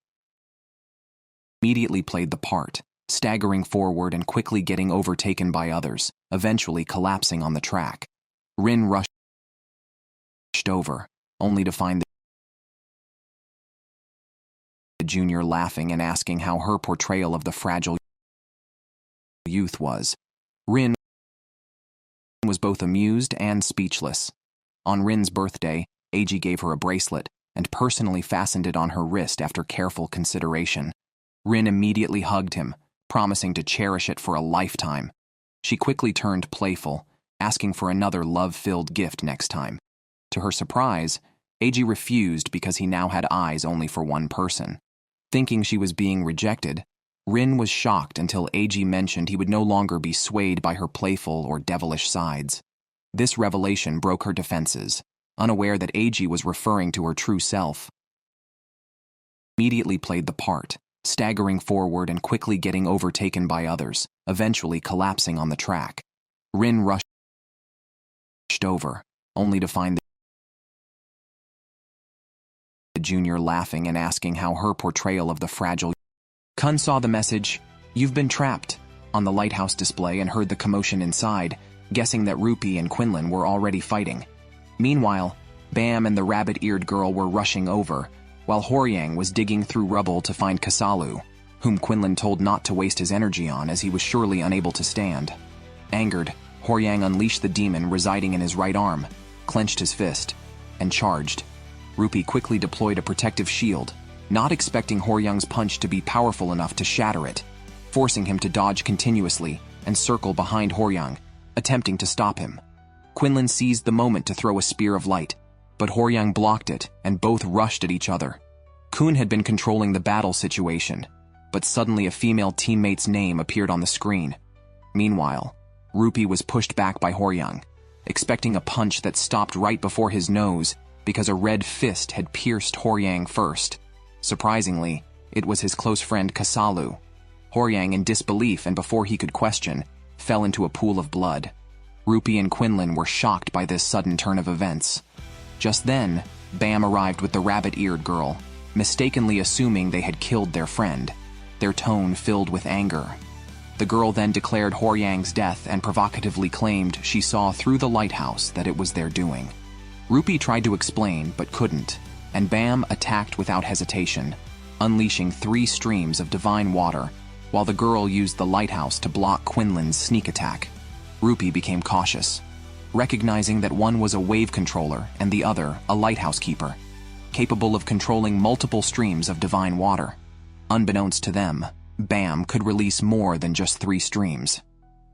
Immediately played the part, staggering forward and quickly getting overtaken by others, eventually collapsing on the track. Rin rushed over, only to find the junior laughing and asking how her portrayal of the fragile youth was. Rin was both amused and speechless. On Rin's birthday, Eiji gave her a bracelet and personally fastened it on her wrist after careful consideration. Rin immediately hugged him, promising to cherish it for a lifetime. She quickly turned playful, asking for another love-filled gift next time. To her surprise, Eiji refused because he now had eyes only for one person. Thinking she was being rejected, Rin was shocked until Eiji mentioned he would no longer be swayed by her playful or devilish sides. This revelation broke her defenses, unaware that Eiji was referring to her true self. Immediately played the part, staggering forward and quickly getting overtaken by others, eventually collapsing on the track. Rin rushed over, only to find the junior laughing and asking how her portrayal of the fragile Khun saw the message, "You've been trapped," on the lighthouse display and heard the commotion inside, guessing that Rupi and Quinlan were already fighting. Meanwhile, Bam and the rabbit-eared girl were rushing over, while Horyang was digging through rubble to find Kasalu, whom Quinlan told not to waste his energy on as he was surely unable to stand. Angered, Horyang unleashed the demon residing in his right arm, clenched his fist, and charged. Rupi quickly deployed a protective shield, not expecting Horyang's punch to be powerful enough to shatter it, forcing him to dodge continuously and circle behind Horyang, attempting to stop him. Quinlan seized the moment to throw a spear of light, but Horyang blocked it and both rushed at each other. Khun had been controlling the battle situation, but suddenly a female teammate's name appeared on the screen. Meanwhile, Rupi was pushed back by Horyang, expecting a punch that stopped right before his nose because a red fist had pierced Horyang first. Surprisingly, it was his close friend Kasalu. Horyang, in disbelief and before he could question, fell into a pool of blood. Rupi and Quinlan were shocked by this sudden turn of events. Just then, Bam arrived with the rabbit-eared girl, mistakenly assuming they had killed their friend, their tone filled with anger. The girl then declared Horyang's death and provocatively claimed she saw through the lighthouse that it was their doing. Rupi tried to explain but couldn't, and Bam attacked without hesitation, unleashing 3 streams of divine water, while the girl used the lighthouse to block Quinlan's sneak attack. Rupi became cautious, recognizing that one was a wave controller and the other a lighthouse keeper, capable of controlling multiple streams of divine water. Unbeknownst to them, Bam could release more than just 3 streams.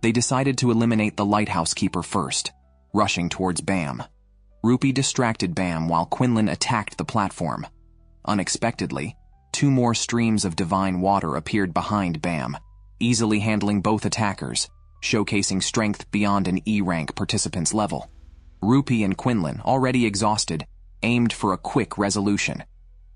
They decided to eliminate the lighthouse keeper first, rushing towards Bam. Rupi distracted Bam while Quinlan attacked the platform. Unexpectedly, 2 more streams of divine water appeared behind Bam, easily handling both attackers, showcasing strength beyond an E-rank participant's level. Rupi and Quinlan, already exhausted, aimed for a quick resolution.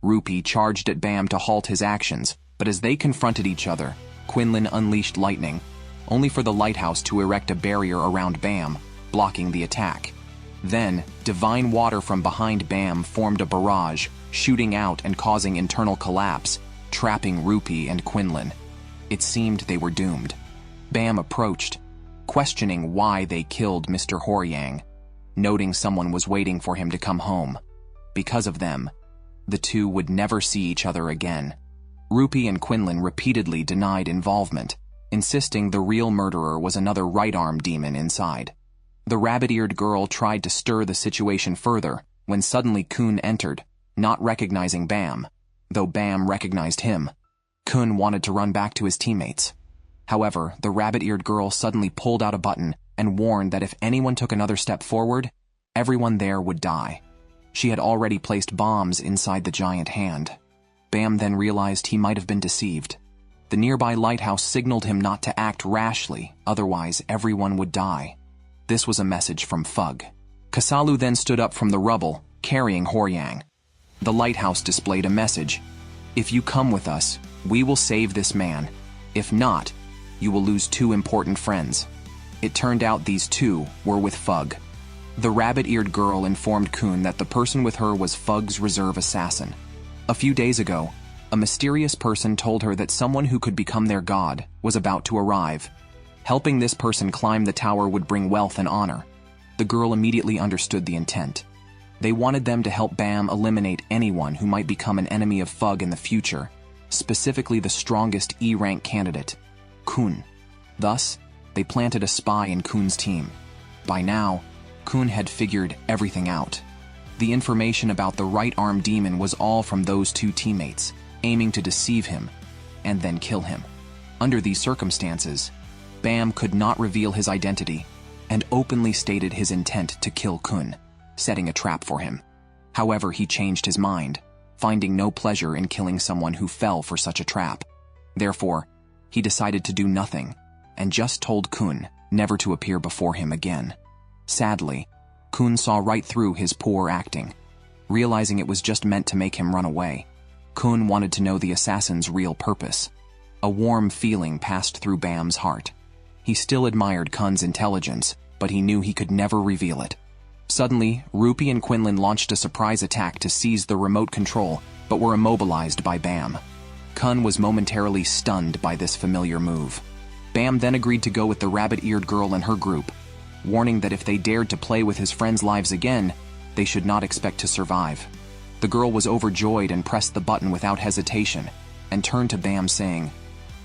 Rupi charged at Bam to halt his actions, but as they confronted each other, Quinlan unleashed lightning, only for the lighthouse to erect a barrier around Bam, blocking the attack. Then, divine water from behind Bam formed a barrage, shooting out and causing internal collapse, trapping Rupee and Quinlan. It seemed they were doomed. Bam approached, questioning why they killed Mr. Horyang, noting someone was waiting for him to come home. Because of them, the two would never see each other again. Rupee and Quinlan repeatedly denied involvement, insisting the real murderer was another right-arm demon inside. The rabbit-eared girl tried to stir the situation further when suddenly Khun entered, not recognizing Bam, though Bam recognized him. Khun wanted to run back to his teammates. However, the rabbit-eared girl suddenly pulled out a button and warned that if anyone took another step forward, everyone there would die. She had already placed bombs inside the giant hand. Bam then realized he might have been deceived. The nearby lighthouse signaled him not to act rashly, otherwise everyone would die. This was a message from Fug. Kasalu then stood up from the rubble, carrying Horyang. The lighthouse displayed a message. If you come with us, we will save this man. If not, you will lose two important friends. It turned out these two were with Fug. The rabbit-eared girl informed Khun that the person with her was Fug's reserve assassin. A few days ago, a mysterious person told her that someone who could become their god was about to arrive. Helping this person climb the tower would bring wealth and honor. The girl immediately understood the intent. They wanted them to help Bam eliminate anyone who might become an enemy of Fug in the future, specifically the strongest E-rank candidate, Khun. Thus, they planted a spy in Khun's team. By now, Khun had figured everything out. The information about the right-arm demon was all from those two teammates, aiming to deceive him, and then kill him. Under these circumstances, Bam could not reveal his identity, and openly stated his intent to kill Khun, setting a trap for him. However, he changed his mind, finding no pleasure in killing someone who fell for such a trap. Therefore, he decided to do nothing, and just told Khun never to appear before him again. Sadly, Khun saw right through his poor acting. Realizing it was just meant to make him run away, Khun wanted to know the assassin's real purpose. A warm feeling passed through Bam's heart. He still admired Khun's intelligence, but he knew he could never reveal it. Suddenly, Rupee and Quinlan launched a surprise attack to seize the remote control, but were immobilized by Bam. Khun was momentarily stunned by this familiar move. Bam then agreed to go with the rabbit-eared girl and her group, warning that if they dared to play with his friends' lives again, they should not expect to survive. The girl was overjoyed and pressed the button without hesitation, and turned to Bam saying,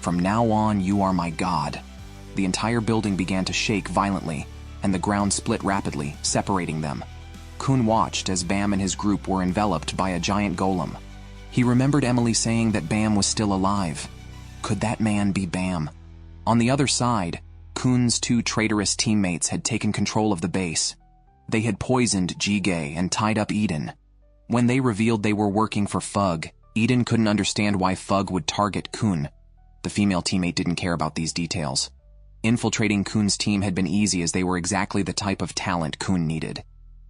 "From now on, you are my god." The entire building began to shake violently, and the ground split rapidly, separating them. Khun watched as Bam and his group were enveloped by a giant golem. He remembered Emily saying that Bam was still alive. Could that man be Bam? On the other side, Khun's two traitorous teammates had taken control of the base. They had poisoned Jige and tied up Eden. When they revealed they were working for Fug, Eden couldn't understand why Fug would target Khun. The female teammate didn't care about these details. Infiltrating Khun's team had been easy as they were exactly the type of talent Khun needed.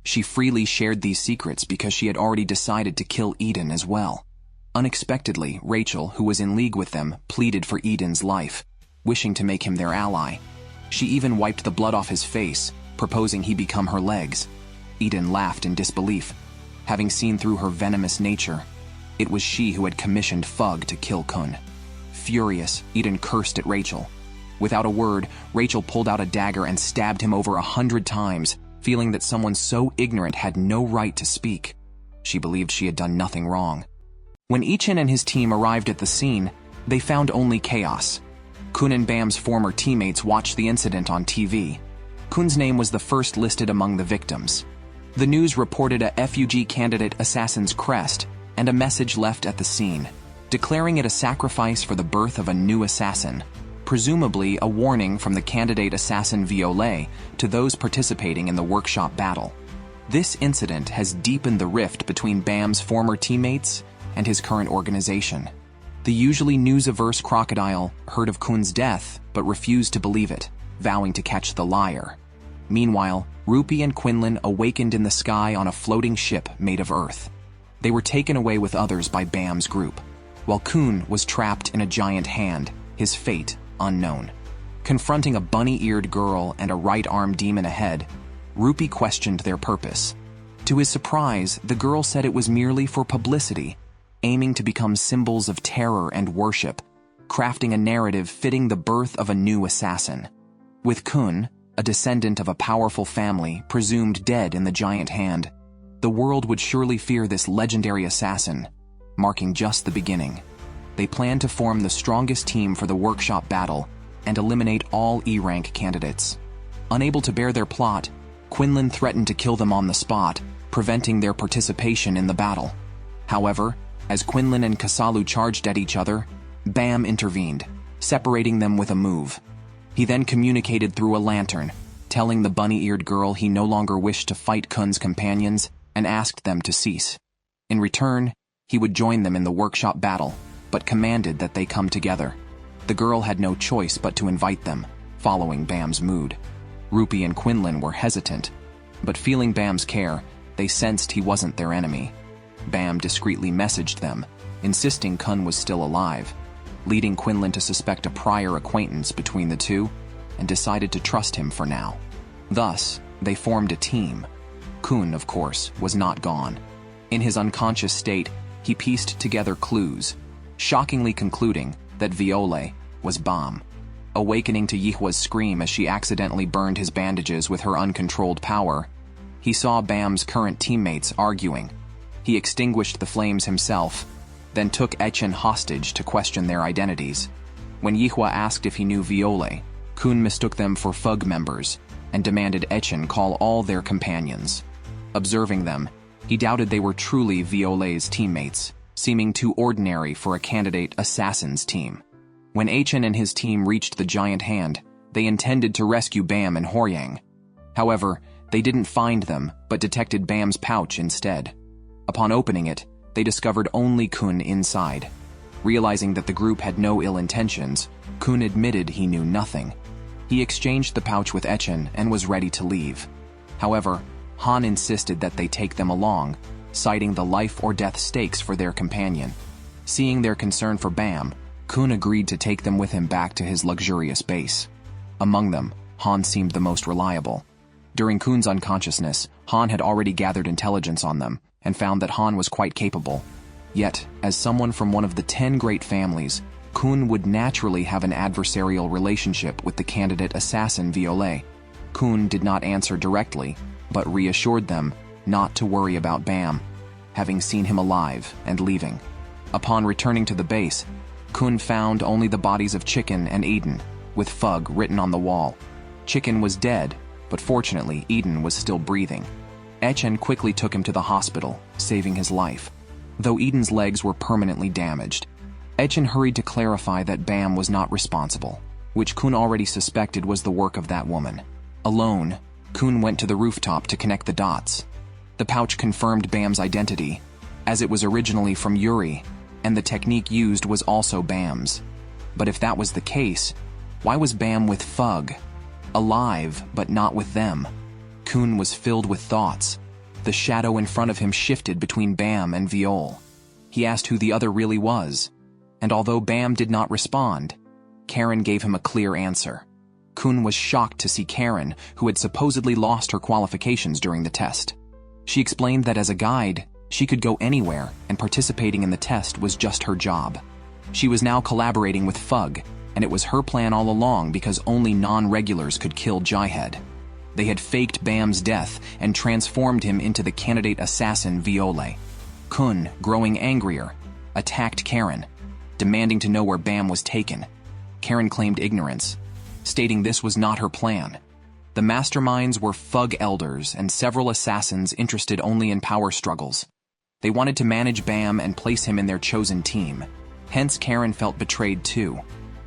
She freely shared these secrets because she had already decided to kill Eden as well. Unexpectedly, Rachel, who was in league with them, pleaded for Eden's life, wishing to make him their ally. She even wiped the blood off his face, proposing he become her legs. Eden laughed in disbelief, having seen through her venomous nature. It was she who had commissioned Fug to kill Khun. Furious, Eden cursed at Rachel. Without a word, Rachel pulled out a dagger and stabbed him over 100 times, feeling that someone so ignorant had no right to speak. She believed she had done nothing wrong. When Ichin and his team arrived at the scene, they found only chaos. Khun and Bam's former teammates watched the incident on TV. Khun's name was the first listed among the victims. The news reported a FUG candidate assassin's crest and a message left at the scene, declaring it a sacrifice for the birth of a new assassin, presumably a warning from the candidate assassin Viole to those participating in the workshop battle. This incident has deepened the rift between Bam's former teammates and his current organization. The usually news-averse crocodile heard of Khun's death but refused to believe it, vowing to catch the liar. Meanwhile, Rupee and Quinlan awakened in the sky on a floating ship made of earth. They were taken away with others by Bam's group, while Khun was trapped in a giant hand, his fate unknown. Confronting a bunny-eared girl and a right-arm demon ahead, Rupi questioned their purpose. To his surprise, the girl said it was merely for publicity, aiming to become symbols of terror and worship, crafting a narrative fitting the birth of a new assassin. With Khun, a descendant of a powerful family presumed dead in the giant hand, the world would surely fear this legendary assassin, marking just the beginning. They planned to form the strongest team for the workshop battle and eliminate all E-rank candidates. Unable to bear their plot, Quinlan threatened to kill them on the spot, preventing their participation in the battle. However, as Quinlan and Kasalu charged at each other, Bam intervened, separating them with a move. He then communicated through a lantern, telling the bunny-eared girl he no longer wished to fight Khun's companions and asked them to cease. In return, he would join them in the workshop battle, but commanded that they come together. The girl had no choice but to invite them, following Bam's mood. Rupi and Quinlan were hesitant, but feeling Bam's care, they sensed he wasn't their enemy. Bam discreetly messaged them, insisting Khun was still alive, leading Quinlan to suspect a prior acquaintance between the two and decided to trust him for now. Thus, they formed a team. Khun, of course, was not gone. In his unconscious state, he pieced together clues, shockingly concluding that Viole was Bam. Awakening to Yihua's scream as she accidentally burned his bandages with her uncontrolled power, he saw Bam's current teammates arguing. He extinguished the flames himself, then took Echen hostage to question their identities. When Yihua asked if he knew Viole, Khun mistook them for Fug members and demanded Echen call all their companions. Observing them, he doubted they were truly Viole's teammates, seeming too ordinary for a candidate assassin's team. When Echen and his team reached the giant hand, they intended to rescue Bam and Horyang. However, they didn't find them, but detected Bam's pouch instead. Upon opening it, they discovered only Khun inside. Realizing that the group had no ill intentions, Khun admitted he knew nothing. He exchanged the pouch with Echen and was ready to leave. However, Han insisted that they take them along, citing the life-or-death stakes for their companion. Seeing their concern for Bam, Khun agreed to take them with him back to his luxurious base. Among them, Han seemed the most reliable. During Khun's unconsciousness, Han had already gathered intelligence on them and found that Han was quite capable. Yet, as someone from one of the 10 great families, Khun would naturally have an adversarial relationship with the candidate assassin Viole. Khun did not answer directly, but reassured them not to worry about Bam, having seen him alive and leaving. Upon returning to the base, Khun found only the bodies of Chicken and Eden, with Fug written on the wall. Chicken was dead, but fortunately Eden was still breathing. Echen quickly took him to the hospital, saving his life. Though Eden's legs were permanently damaged, Echen hurried to clarify that Bam was not responsible, which Khun already suspected was the work of that woman. Alone, Khun went to the rooftop to connect the dots. The pouch confirmed Bam's identity, as it was originally from Yuri, and the technique used was also Bam's. But if that was the case, why was Bam with Fug? Alive, but not with them. Khun was filled with thoughts. The shadow in front of him shifted between Bam and Viole. He asked who the other really was, and although Bam did not respond, Karen gave him a clear answer. Khun was shocked to see Karen, who had supposedly lost her qualifications during the test. She explained that as a guide, she could go anywhere, and participating in the test was just her job. She was now collaborating with Fug, and it was her plan all along because only non-regulars could kill Jaihead. They had faked Bam's death and transformed him into the candidate assassin Viole. Khun, growing angrier, attacked Karen, demanding to know where Bam was taken. Karen claimed ignorance, stating this was not her plan. The masterminds were Fug elders and several assassins interested only in power struggles. They wanted to manage Bam and place him in their chosen team. Hence, Karen felt betrayed too.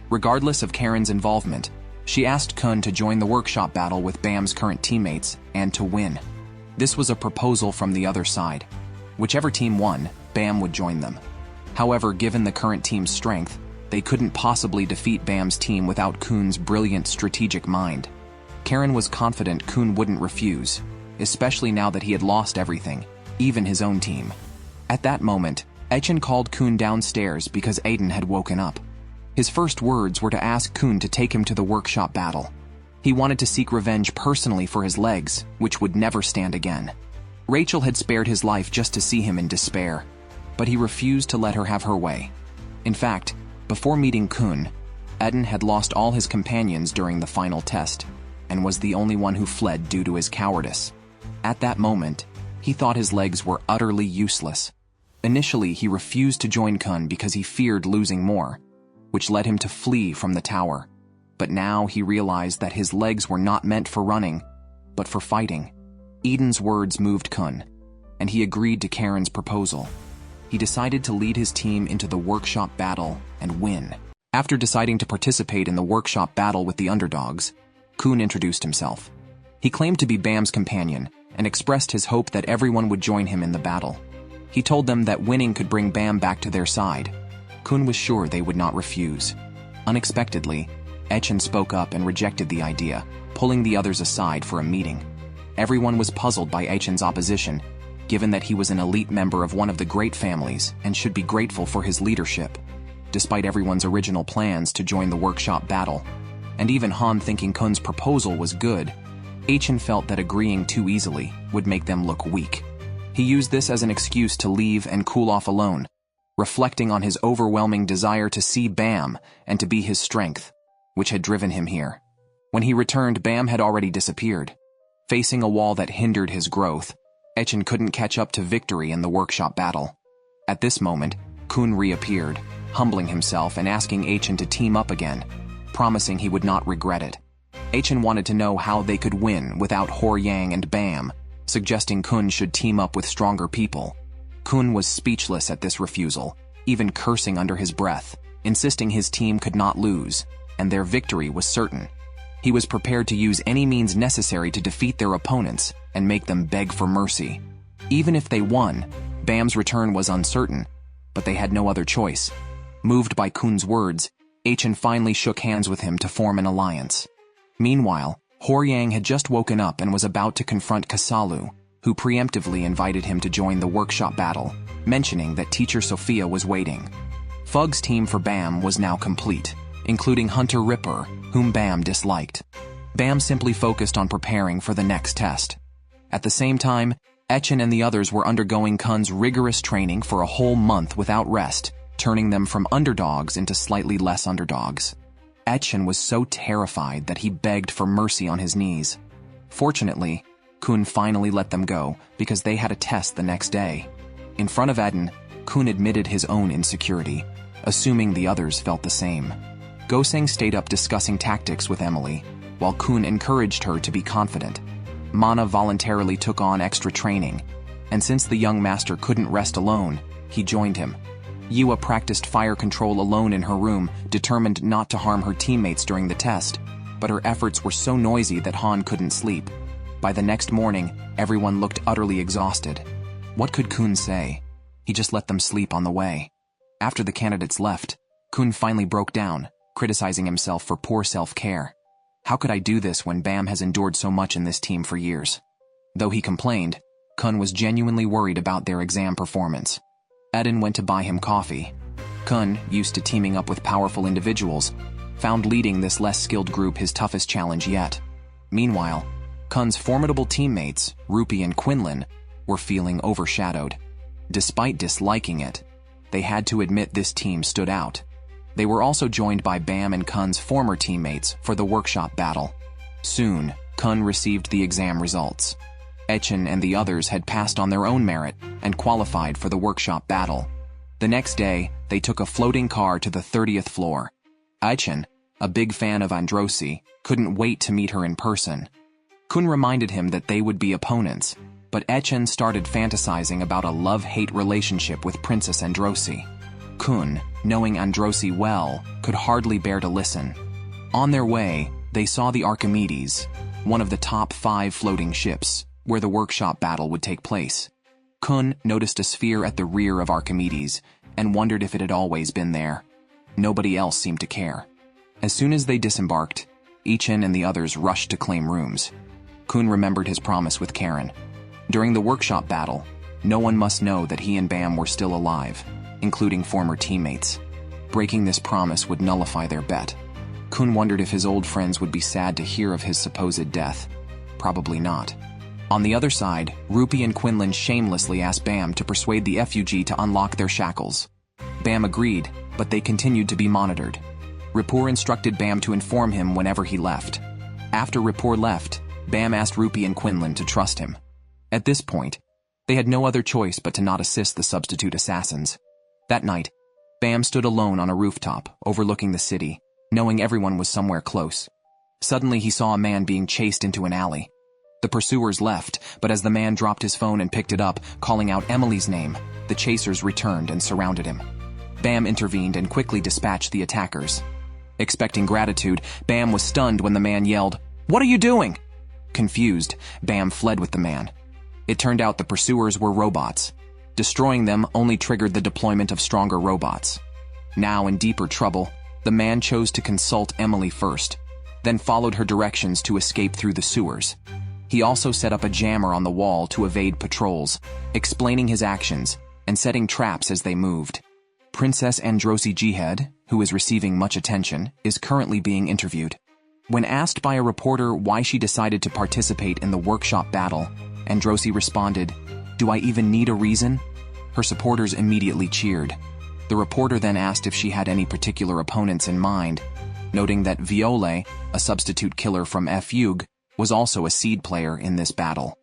Regardless of Karen's involvement, she asked Khun to join the workshop battle with Bam's current teammates and to win. This was a proposal from the other side. Whichever team won, Bam would join them. However, given the current team's strength, they couldn't possibly defeat Bam's team without Khun's brilliant strategic mind. Karen was confident Khun wouldn't refuse, especially now that he had lost everything, even his own team. At that moment, Echen called Khun downstairs because Aiden had woken up. His first words were to ask Khun to take him to the workshop battle. He wanted to seek revenge personally for his legs, which would never stand again. Rachel had spared his life just to see him in despair, but he refused to let her have her way. In fact, before meeting Khun, Eden had lost all his companions during the final test, and was the only one who fled due to his cowardice. At that moment, he thought his legs were utterly useless. Initially, he refused to join Khun because he feared losing more, which led him to flee from the tower. But now he realized that his legs were not meant for running, but for fighting. Eden's words moved Khun, and he agreed to Karen's proposal. He decided to lead his team into the workshop battle and win. After deciding to participate in the workshop battle with the underdogs, Khun introduced himself. He claimed to be Bam's companion and expressed his hope that everyone would join him in the battle. He told them that winning could bring Bam back to their side. Khun was sure they would not refuse. Unexpectedly, Echen spoke up and rejected the idea, pulling the others aside for a meeting. Everyone was puzzled by Echen's opposition, given that he was an elite member of one of the great families and should be grateful for his leadership. Despite everyone's original plans to join the workshop battle, and even Han thinking Khun's proposal was good, Echen felt that agreeing too easily would make them look weak. He used this as an excuse to leave and cool off alone, reflecting on his overwhelming desire to see Bam and to be his strength, which had driven him here. When he returned, Bam had already disappeared. Facing a wall that hindered his growth, Echen couldn't catch up to victory in the workshop battle. At this moment, Khun reappeared, humbling himself and asking Echen to team up again, promising he would not regret it. Echen wanted to know how they could win without Hor-Yang and Bam, suggesting Khun should team up with stronger people. Khun was speechless at this refusal, even cursing under his breath, insisting his team could not lose, and their victory was certain. He was prepared to use any means necessary to defeat their opponents and make them beg for mercy. Even if they won, Bam's return was uncertain, but they had no other choice. Moved by Khun's words, Echen finally shook hands with him to form an alliance. Meanwhile, Hor-Yang had just woken up and was about to confront Kasalu, who preemptively invited him to join the workshop battle, mentioning that Teacher Sophia was waiting. Fug's team for Bam was now complete, including Hunter Ripper, whom Bam disliked. Bam simply focused on preparing for the next test. At the same time, Echen and the others were undergoing Khun's rigorous training for a whole month without rest, turning them from underdogs into slightly less underdogs. Echen was so terrified that he begged for mercy on his knees. Fortunately, Khun finally let them go because they had a test the next day. In front of Eden, Khun admitted his own insecurity, assuming the others felt the same. Goseng stayed up discussing tactics with Emily, while Khun encouraged her to be confident. Mana voluntarily took on extra training, and since the young master couldn't rest alone, he joined him. Yua practiced fire control alone in her room, determined not to harm her teammates during the test, but her efforts were so noisy that Han couldn't sleep. By the next morning, everyone looked utterly exhausted. What could Khun say? He just let them sleep on the way. After the candidates left, Khun finally broke down, criticizing himself for poor self-care. How could I do this when Bam has endured so much in this team for years? Though he complained, Khun was genuinely worried about their exam performance. Eden went to buy him coffee. Khun, used to teaming up with powerful individuals, found leading this less skilled group his toughest challenge yet. Meanwhile, Khun's formidable teammates, Rupi and Quinlan, were feeling overshadowed. Despite disliking it, they had to admit this team stood out. They were also joined by Bam and Khun's former teammates for the workshop battle. Soon, Khun received the exam results. Echen and the others had passed on their own merit and qualified for the workshop battle. The next day, they took a floating car to the 30th floor. Echen, a big fan of Androsi, couldn't wait to meet her in person. Khun reminded him that they would be opponents, but Echen started fantasizing about a love-hate relationship with Princess Androsi. Khun, knowing Androsi well, could hardly bear to listen. On their way, they saw the Archimedes, one of the top 5 floating ships, where the workshop battle would take place. Khun noticed a sphere at the rear of Archimedes and wondered if it had always been there. Nobody else seemed to care. As soon as they disembarked, Echen and the others rushed to claim rooms. Khun remembered his promise with Karen. During the workshop battle, no one must know that he and Bam were still alive, including former teammates. Breaking this promise would nullify their bet. Khun wondered if his old friends would be sad to hear of his supposed death. Probably not. On the other side, Rupi and Quinlan shamelessly asked Bam to persuade the FUG to unlock their shackles. Bam agreed, but they continued to be monitored. Rapport instructed Bam to inform him whenever he left. After Rapport left, Bam asked Rupi and Quinlan to trust him. At this point, they had no other choice but to not assist the substitute assassins. That night, Bam stood alone on a rooftop, overlooking the city, knowing everyone was somewhere close. Suddenly he saw a man being chased into an alley. The pursuers left, but as the man dropped his phone and picked it up, calling out Emily's name, the chasers returned and surrounded him. Bam intervened and quickly dispatched the attackers. Expecting gratitude, Bam was stunned when the man yelled, "What are you doing?" Confused, Bam fled with the man. It turned out the pursuers were robots. Destroying them only triggered the deployment of stronger robots. Now in deeper trouble, the man chose to consult Emily first, then followed her directions to escape through the sewers. He also set up a jammer on the wall to evade patrols, explaining his actions and setting traps as they moved. Princess Androsi Jihad, who is receiving much attention, is currently being interviewed. When asked by a reporter why she decided to participate in the workshop battle, Androsi responded, "Do I even need a reason?" Her supporters immediately cheered. The reporter then asked if she had any particular opponents in mind, noting that Viole, a substitute killer from FUG, was also a seed player in this battle.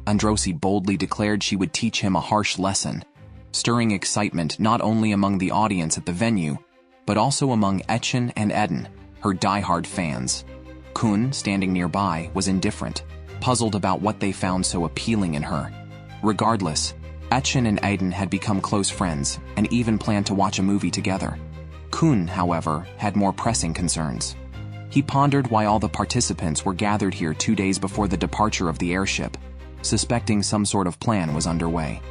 Androsi boldly declared she would teach him a harsh lesson, stirring excitement not only among the audience at the venue, but also among Echen and Eden, her die-hard fans. Khun, standing nearby, was indifferent, puzzled about what they found so appealing in her. Regardless, Echen and Eden had become close friends and even planned to watch a movie together. Khun, however, had more pressing concerns. He pondered why all the participants were gathered here 2 days before the departure of the airship, suspecting some sort of plan was underway.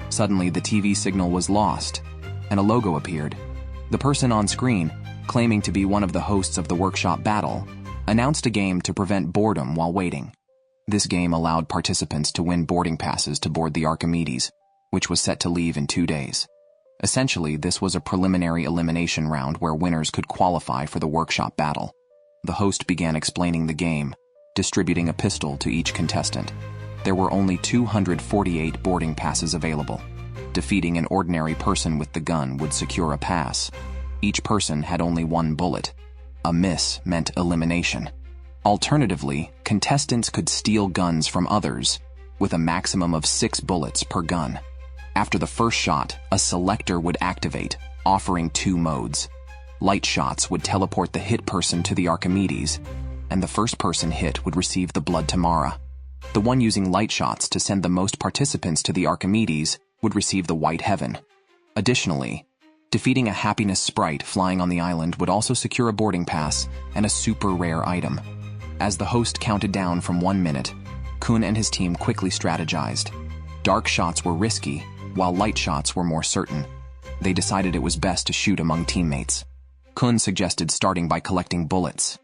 Suddenly, the TV signal was lost, and a logo appeared. The person on screen, claiming to be one of the hosts of the workshop battle, announced a game to prevent boredom while waiting. This game allowed participants to win boarding passes to board the Archimedes, which was set to leave in 2 days. Essentially, this was a preliminary elimination round where winners could qualify for the workshop battle. The host began explaining the game, distributing a pistol to each contestant. There were only 248 boarding passes available. Defeating an ordinary person with the gun would secure a pass. Each person had only 1 bullet. A miss meant elimination. Alternatively, contestants could steal guns from others, with a maximum of 6 bullets per gun. After the first shot, a selector would activate, offering 2 modes. Light shots would teleport the hit person to the Archimedes, and the first person hit would receive the Blood Tamara. The one using light shots to send the most participants to the Archimedes would receive the White Heaven. Additionally, defeating a happiness sprite flying on the island would also secure a boarding pass and a super rare item. As the host counted down from 1 minute, Khun and his team quickly strategized. Dark shots were risky, while light shots were more certain. They decided it was best to shoot among teammates. Khun suggested starting by collecting bullets.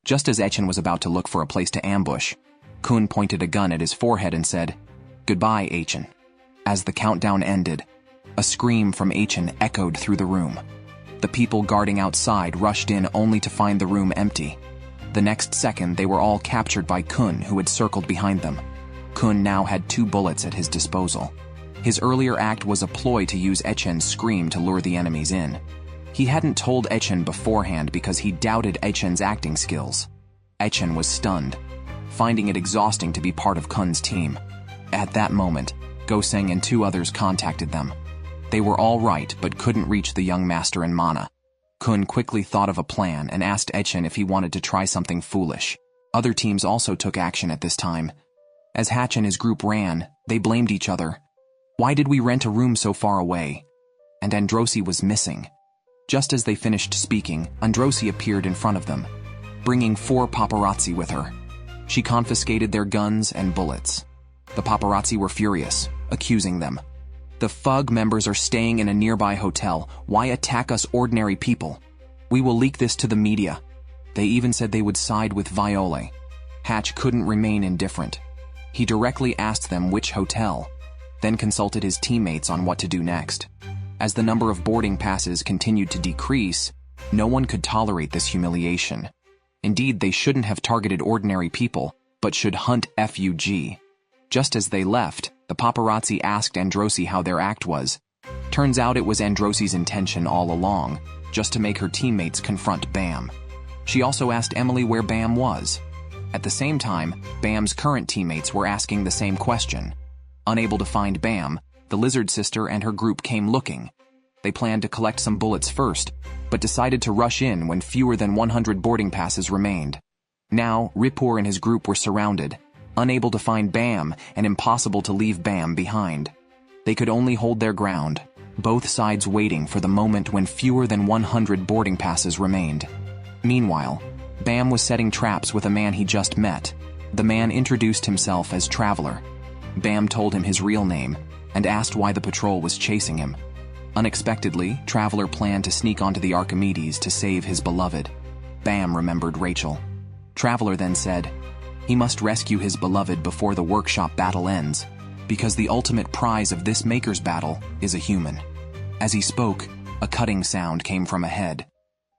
Just as Echen was about to look for a place to ambush, Khun pointed a gun at his forehead and said, "Goodbye, Echen." As the countdown ended, a scream from Echen echoed through the room. The people guarding outside rushed in only to find the room empty. The next second, they were all captured by Khun, who had circled behind them. Khun now had 2 bullets at his disposal. His earlier act was a ploy to use Echen's scream to lure the enemies in. He hadn't told Echen beforehand because he doubted Echen's acting skills. Echen was stunned, finding it exhausting to be part of Khun's team. At that moment, Goseng and 2 others contacted them. They were all right but couldn't reach the young master in Mana. Khun quickly thought of a plan and asked Echen if he wanted to try something foolish. Other teams also took action at this time. As Hatch and his group ran, they blamed each other. Why did we rent a room so far away? And Androsi was missing. Just as they finished speaking, Androsi appeared in front of them, bringing 4 paparazzi with her. She confiscated their guns and bullets. The paparazzi were furious, accusing them. "The FUG members are staying in a nearby hotel. Why attack us ordinary people? We will leak this to the media." They even said they would side with Viole. Hatch couldn't remain indifferent. He directly asked them which hotel, then consulted his teammates on what to do next. As the number of boarding passes continued to decrease, no one could tolerate this humiliation. Indeed, they shouldn't have targeted ordinary people, but should hunt FUG. Just as they left, the paparazzi asked Androsi how their act was. Turns out it was Androsi's intention all along, just to make her teammates confront Bam. She also asked Emily where Bam was. At the same time, Bam's current teammates were asking the same question. Unable to find Bam, the lizard sister and her group came looking. They planned to collect some bullets first, but decided to rush in when fewer than 100 boarding passes remained. Now, Ripur and his group were surrounded, unable to find Bam and impossible to leave Bam behind. They could only hold their ground, both sides waiting for the moment when fewer than 100 boarding passes remained. Meanwhile, Bam was setting traps with a man he just met. The man introduced himself as Traveler. Bam told him his real name and asked why the patrol was chasing him. Unexpectedly, Traveler planned to sneak onto the Archimedes to save his beloved. Bam remembered Rachel. Traveler then said, he must rescue his beloved before the workshop battle ends, because the ultimate prize of this maker's battle is a human. As he spoke, a cutting sound came from ahead.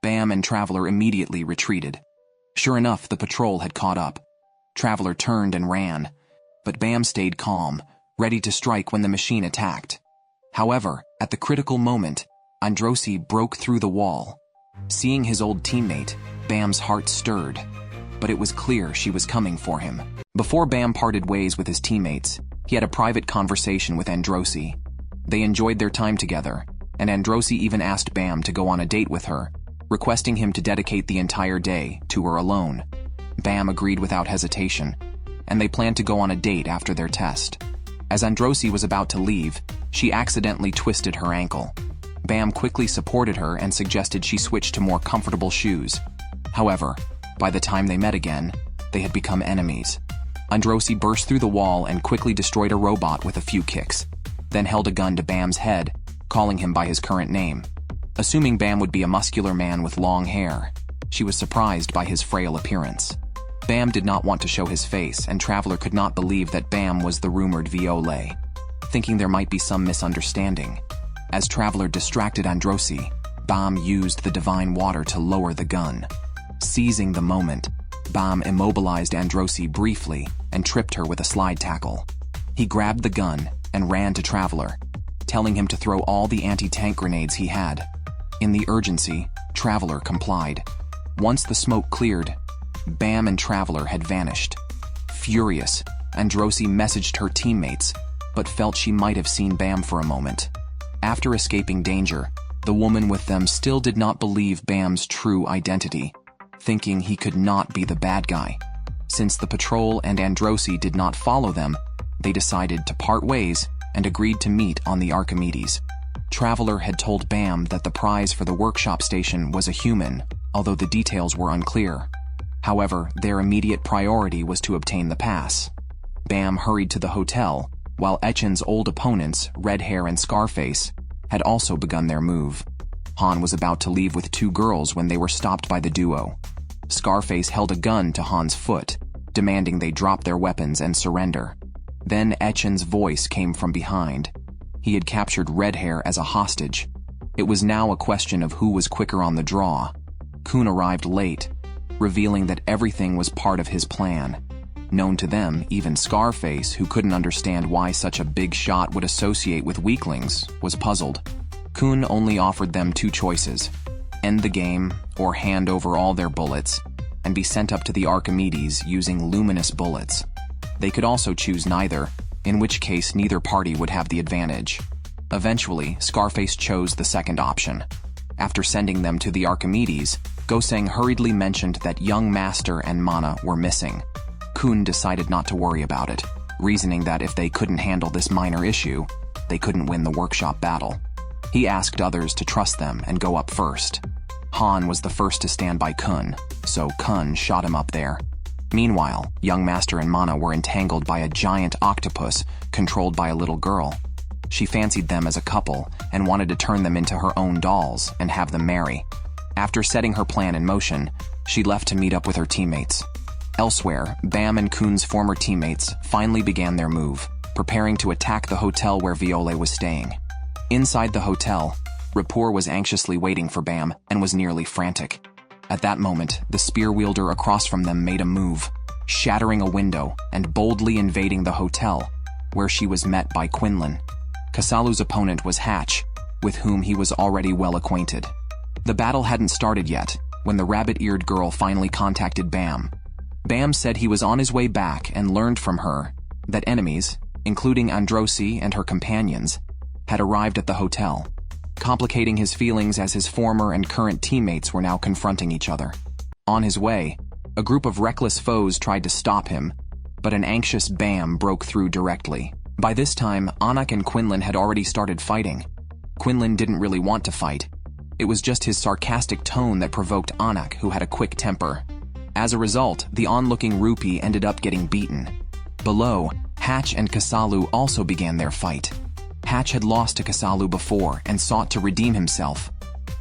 Bam and Traveler immediately retreated. Sure enough, the patrol had caught up. Traveler turned and ran, but Bam stayed calm, ready to strike when the machine attacked. However, at the critical moment, Androsi broke through the wall. Seeing his old teammate, Bam's heart stirred, but it was clear she was coming for him. Before Bam parted ways with his teammates, he had a private conversation with Androsi. They enjoyed their time together, and Androsi even asked Bam to go on a date with her, requesting him to dedicate the entire day to her alone. Bam agreed without hesitation, and they planned to go on a date after their test. As Androsi was about to leave, she accidentally twisted her ankle. Bam quickly supported her and suggested she switch to more comfortable shoes. However, by the time they met again, they had become enemies. Androsi burst through the wall and quickly destroyed a robot with a few kicks, then held a gun to Bam's head, calling him by his current name. Assuming Bam would be a muscular man with long hair, she was surprised by his frail appearance. Bam did not want to show his face, and Traveler could not believe that Bam was the rumored Viole, thinking there might be some misunderstanding. As Traveler distracted Androsi, Bam used the divine water to lower the gun. Seizing the moment, Bam immobilized Androsi briefly and tripped her with a slide tackle. He grabbed the gun and ran to Traveler, telling him to throw all the anti-tank grenades he had. In the urgency, Traveler complied. Once the smoke cleared, Bam and Traveler had vanished. Furious, Androsi messaged her teammates, but felt she might have seen Bam for a moment. After escaping danger, the woman with them still did not believe Bam's true identity, thinking he could not be the bad guy. Since the patrol and Androsi did not follow them, they decided to part ways and agreed to meet on the Archimedes. Traveler had told Bam that the prize for the workshop station was a human, although the details were unclear. However, their immediate priority was to obtain the pass. Bam hurried to the hotel, while Echen's old opponents, Red Hair and Scarface, had also begun their move. Han was about to leave with two girls when they were stopped by the duo. Scarface held a gun to Han's foot, demanding they drop their weapons and surrender. Then Echen's voice came from behind. He had captured Red Hair as a hostage. It was now a question of who was quicker on the draw. Khun arrived late, revealing that everything was part of his plan. Known to them, even Scarface, who couldn't understand why such a big shot would associate with weaklings, was puzzled. Khun only offered them two choices: end the game or hand over all their bullets and be sent up to the Archimedes using luminous bullets. They could also choose neither, in which case neither party would have the advantage. Eventually, Scarface chose the second option. After sending them to the Archimedes, Goseng hurriedly mentioned that young Master and Mana were missing. Khun decided not to worry about it, reasoning that if they couldn't handle this minor issue, they couldn't win the workshop battle. He asked others to trust them and go up first. Han was the first to stand by Khun, so Khun shot him up there. Meanwhile, young Master and Mana were entangled by a giant octopus controlled by a little girl. She fancied them as a couple and wanted to turn them into her own dolls and have them marry. After setting her plan in motion, she left to meet up with her teammates. Elsewhere, Bam and Khun's former teammates finally began their move, preparing to attack the hotel where Viole was staying. Inside the hotel, Rapport was anxiously waiting for Bam and was nearly frantic. At that moment, the spear wielder across from them made a move, shattering a window and boldly invading the hotel, where she was met by Quinlan. Kasalu's opponent was Hatch, with whom he was already well acquainted. The battle hadn't started yet when the rabbit-eared girl finally contacted Bam. Bam said he was on his way back and learned from her that enemies, including Androsi and her companions, had arrived at the hotel, complicating his feelings as his former and current teammates were now confronting each other. On his way, a group of reckless foes tried to stop him, but an anxious Bam broke through directly. By this time, Anak and Quinlan had already started fighting. Quinlan didn't really want to fight. It was just his sarcastic tone that provoked Anak, who had a quick temper. As a result, the onlooking Rupee ended up getting beaten. Below, Hatch and Kasalu also began their fight. Hatch had lost to Kasalu before and sought to redeem himself.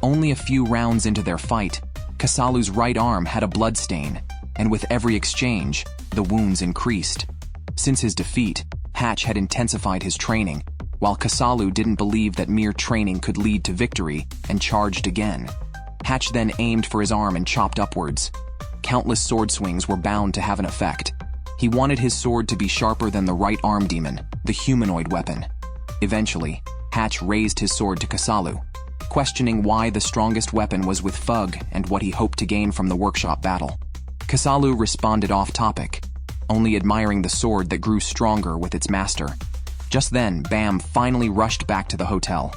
Only a few rounds into their fight, Kasalu's right arm had a bloodstain, and with every exchange, the wounds increased. Since his defeat, Hatch had intensified his training, while Kasalu didn't believe that mere training could lead to victory and charged again. Hatch then aimed for his arm and chopped upwards. Countless sword swings were bound to have an effect. He wanted his sword to be sharper than the right arm demon, the humanoid weapon. Eventually, Hatch raised his sword to Kasalu, questioning why the strongest weapon was with Fug and what he hoped to gain from the workshop battle. Kasalu responded off-topic, only admiring the sword that grew stronger with its master. Just then, Bam finally rushed back to the hotel.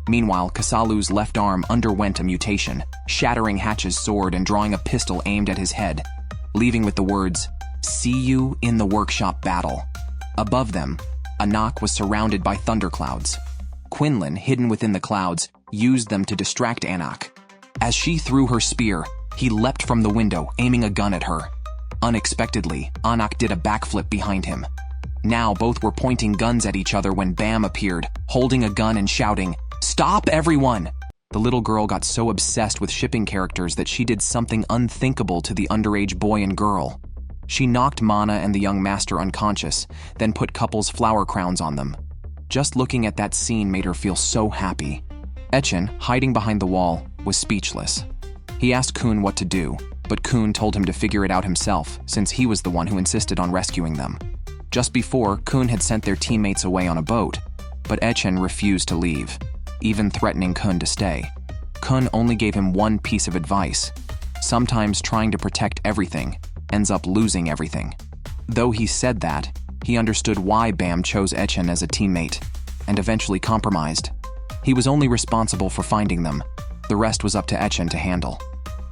Meanwhile, Kasalu's left arm underwent a mutation, shattering Hatch's sword and drawing a pistol aimed at his head, leaving with the words, "See you in the workshop battle." Above them, Anak was surrounded by thunderclouds. Quinlan, hidden within the clouds, used them to distract Anak. As she threw her spear, he leapt from the window, aiming a gun at her. Unexpectedly, Anak did a backflip behind him. Now both were pointing guns at each other when Bam appeared, holding a gun and shouting, "Stop, everyone!" The little girl got so obsessed with shipping characters that she did something unthinkable to the underage boy and girl. She knocked Mana and the young master unconscious, then put couples flower crowns on them. Just looking at that scene made her feel so happy. Echen, hiding behind the wall, was speechless. He asked Khun what to do, but Khun told him to figure it out himself, since he was the one who insisted on rescuing them. Just before, Khun had sent their teammates away on a boat, but Echen refused to leave, even threatening Khun to stay. Khun only gave him one piece of advice. Sometimes trying to protect everything ends up losing everything. Though he said that, he understood why Bam chose Echen as a teammate, and eventually compromised. He was only responsible for finding them. The rest was up to Echen to handle.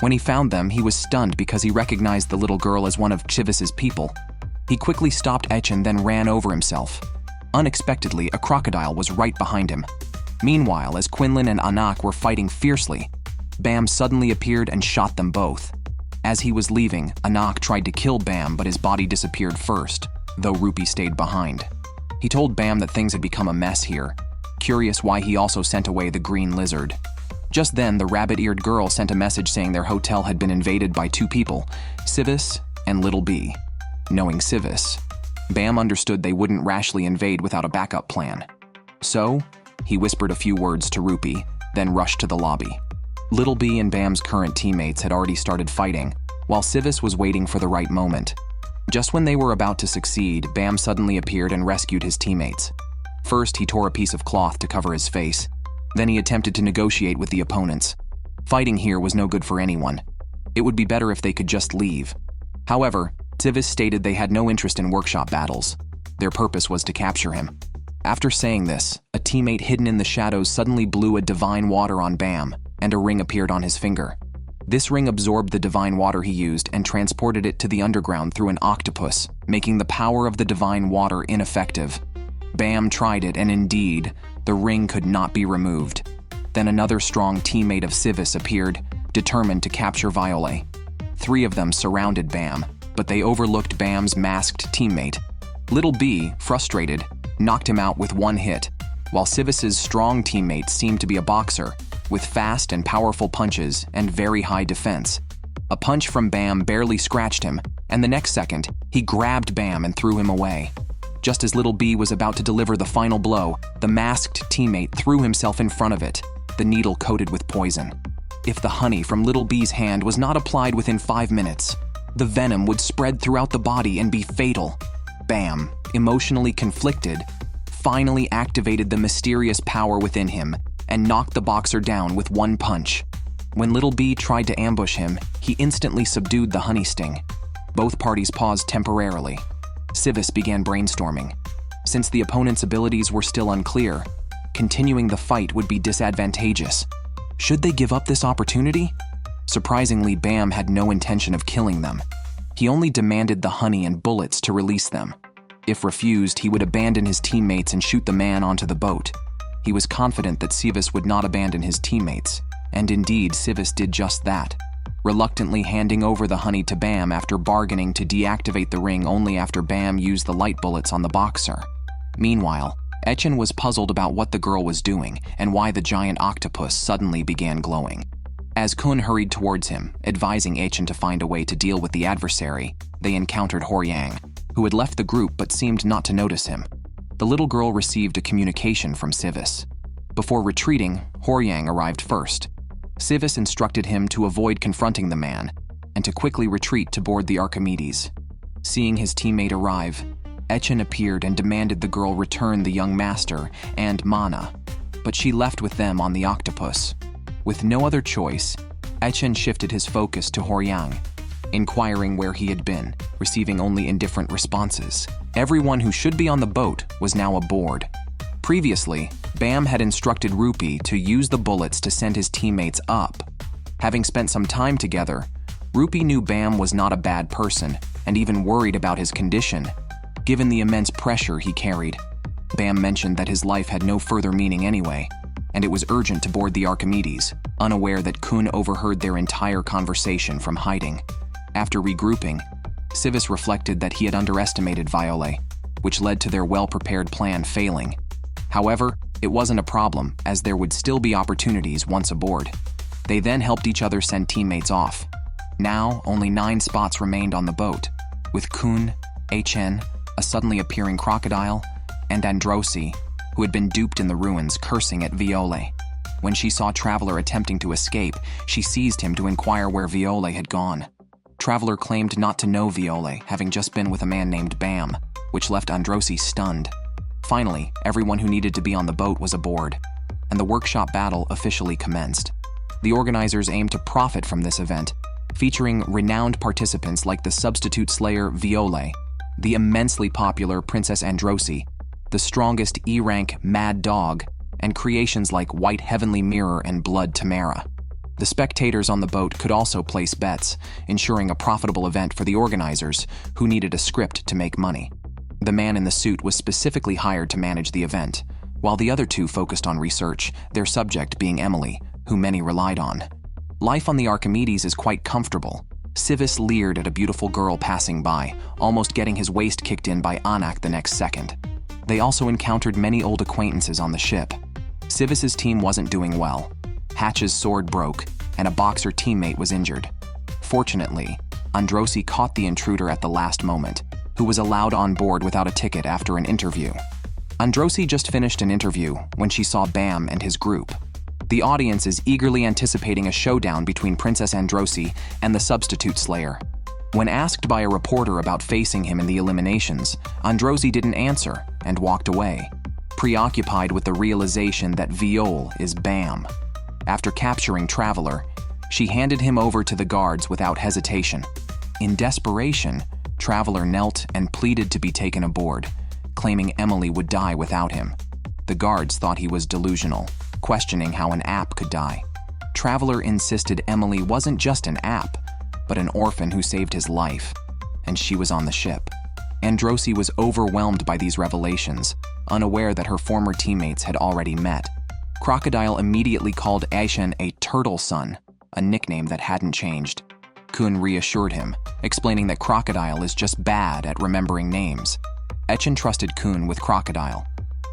When he found them, he was stunned because he recognized the little girl as one of Chivis's people. He quickly stopped Echen, then ran over himself. Unexpectedly, a crocodile was right behind him. Meanwhile, as Quinlan and Anak were fighting fiercely, Bam suddenly appeared and shot them both. As he was leaving, Anak tried to kill Bam, but his body disappeared first, though Rupee stayed behind. He told Bam that things had become a mess here, curious why he also sent away the green lizard. Just then, the rabbit-eared girl sent a message saying their hotel had been invaded by two people, Civis and Little B. Knowing Civis, Bam understood they wouldn't rashly invade without a backup plan. So, he whispered a few words to Rupee, then rushed to the lobby. Little B and Bam's current teammates had already started fighting, while Civis was waiting for the right moment. Just when they were about to succeed, Bam suddenly appeared and rescued his teammates. First, he tore a piece of cloth to cover his face. Then he attempted to negotiate with the opponents. Fighting here was no good for anyone. It would be better if they could just leave. However, Civis stated they had no interest in workshop battles. Their purpose was to capture him. After saying this, a teammate hidden in the shadows suddenly blew a divine water on Bam, and a ring appeared on his finger. This ring absorbed the divine water he used and transported it to the underground through an octopus, making the power of the divine water ineffective. Bam tried it, and indeed, the ring could not be removed. Then another strong teammate of Civis appeared, determined to capture Viole. 3 of them surrounded Bam, but they overlooked Bam's masked teammate. Little B, frustrated, knocked him out with one hit, while Civis's strong teammate seemed to be a boxer, with fast and powerful punches and very high defense. A punch from Bam barely scratched him, and the next second, he grabbed Bam and threw him away. Just as Little B was about to deliver the final blow, the masked teammate threw himself in front of it, the needle coated with poison. If the honey from Little B's hand was not applied within 5 minutes, the venom would spread throughout the body and be fatal. Bam, emotionally conflicted, finally activated the mysterious power within him and knocked the boxer down with one punch. When Little B tried to ambush him, he instantly subdued the honey sting. Both parties paused temporarily. Civis began brainstorming. Since the opponent's abilities were still unclear, continuing the fight would be disadvantageous. Should they give up this opportunity? Surprisingly, Bam had no intention of killing them. He only demanded the honey and bullets to release them. If refused, he would abandon his teammates and shoot the man onto the boat. He was confident that Civis would not abandon his teammates, and indeed, Civis did just that, reluctantly handing over the honey to Bam after bargaining to deactivate the ring only after Bam used the light bullets on the boxer. Meanwhile, Etchen was puzzled about what the girl was doing and why the giant octopus suddenly began glowing. As Khun hurried towards him, advising Etchen to find a way to deal with the adversary, they encountered Horyang, who had left the group but seemed not to notice him. The little girl received a communication from Civis. Before retreating, Horyang arrived first. Civis instructed him to avoid confronting the man and to quickly retreat to board the Archimedes. Seeing his teammate arrive, Etchen appeared and demanded the girl return the young master and Mana, but she left with them on the octopus. With no other choice, Etchen shifted his focus to Horyang, inquiring where he had been, receiving only indifferent responses. Everyone who should be on the boat was now aboard. Previously, Bam had instructed Rupi to use the bullets to send his teammates up. Having spent some time together, Rupi knew Bam was not a bad person and even worried about his condition, given the immense pressure he carried. Bam mentioned that his life had no further meaning anyway, and it was urgent to board the Archimedes, unaware that Khun overheard their entire conversation from hiding. After regrouping, Civis reflected that he had underestimated Viole, which led to their well-prepared plan failing. However, it wasn't a problem, as there would still be opportunities once aboard. They then helped each other send teammates off. Now, only 9 spots remained on the boat, with Khun, Etchen, a suddenly appearing crocodile, and Androsi, who had been duped in the ruins, cursing at Viole. When she saw Traveler attempting to escape, she seized him to inquire where Viole had gone. Traveler claimed not to know Viole, having just been with a man named Bam, which left Androsi stunned. Finally, everyone who needed to be on the boat was aboard, and the workshop battle officially commenced. The organizers aimed to profit from this event, featuring renowned participants like the substitute slayer Viole, the immensely popular Princess Androsi, the strongest E-rank Mad Dog, and creations like White Heavenly Mirror and Blood Tamara. The spectators on the boat could also place bets, ensuring a profitable event for the organizers, who needed a script to make money. The man in the suit was specifically hired to manage the event, while the other 2 focused on research, their subject being Emily, who many relied on. Life on the Archimedes is quite comfortable. Civis leered at a beautiful girl passing by, almost getting his waist kicked in by Anak the next second. They also encountered many old acquaintances on the ship. Civis's team wasn't doing well. Hatch's sword broke, and a boxer teammate was injured. Fortunately, Androsi caught the intruder at the last moment, who was allowed on board without a ticket after an interview. Androsi just finished an interview when she saw Bam and his group. The audience is eagerly anticipating a showdown between Princess Androsi and the substitute slayer. When asked by a reporter about facing him in the eliminations, Androsi didn't answer and walked away, preoccupied with the realization that Viole is Bam. After capturing Traveler, she handed him over to the guards without hesitation. In desperation, Traveler knelt and pleaded to be taken aboard, claiming Emily would die without him. The guards thought he was delusional, questioning how an app could die. Traveler insisted Emily wasn't just an app, but an orphan who saved his life, and she was on the ship. Androsi was overwhelmed by these revelations, unaware that her former teammates had already met. Crocodile immediately called Aishen a turtle son, a nickname that hadn't changed. Khun reassured him, explaining that Crocodile is just bad at remembering names. Etchen trusted Khun with Crocodile,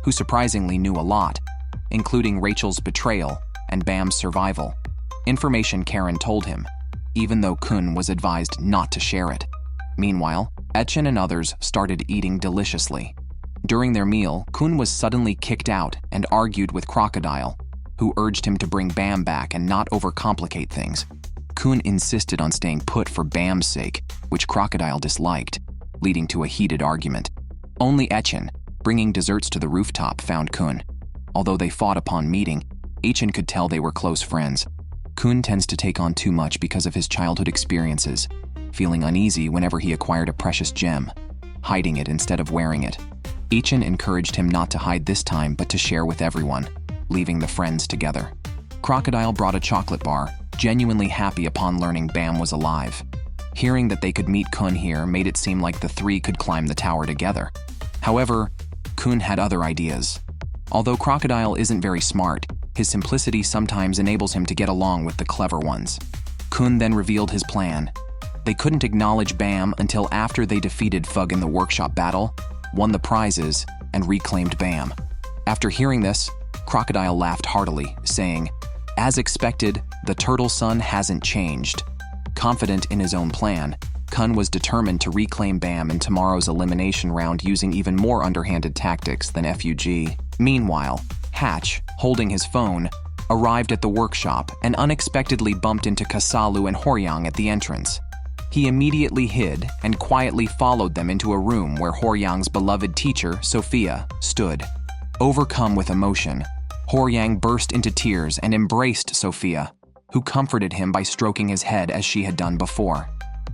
who surprisingly knew a lot, including Rachel's betrayal and Bam's survival, information Karen told him, even though Khun was advised not to share it. Meanwhile, Etchen and others started eating deliciously. during their meal, Khun was suddenly kicked out and argued with Crocodile, who urged him to bring Bam back and not overcomplicate things. Khun insisted on staying put for Bam's sake, which Crocodile disliked, leading to a heated argument. Only Echin, bringing desserts to the rooftop, found Khun. Although they fought upon meeting, Echin could tell they were close friends. Khun tends to take on too much because of his childhood experiences, feeling uneasy whenever he acquired a precious gem, hiding it instead of wearing it. Echin encouraged him not to hide this time but to share with everyone, leaving the friends together. Crocodile brought a chocolate bar, genuinely happy upon learning Bam was alive. Hearing that they could meet Khun here made it seem like the three could climb the tower together. However, Khun had other ideas. Although Crocodile isn't very smart, his simplicity sometimes enables him to get along with the clever ones. Khun then revealed his plan. They couldn't acknowledge Bam until after they defeated Fug in the workshop battle, won the prizes, and reclaimed Bam. After hearing this, Crocodile laughed heartily, saying, "As expected, the turtle son hasn't changed." Confident in his own plan, Khun was determined to reclaim Bam in tomorrow's elimination round using even more underhanded tactics than FUG. Meanwhile, Hatch, holding his phone, arrived at the workshop and unexpectedly bumped into Kasalu and Horyang at the entrance. He immediately hid and quietly followed them into a room where Horyang's beloved teacher, Sophia, stood. Overcome with emotion, Horyang burst into tears and embraced Sophia, who comforted him by stroking his head as she had done before.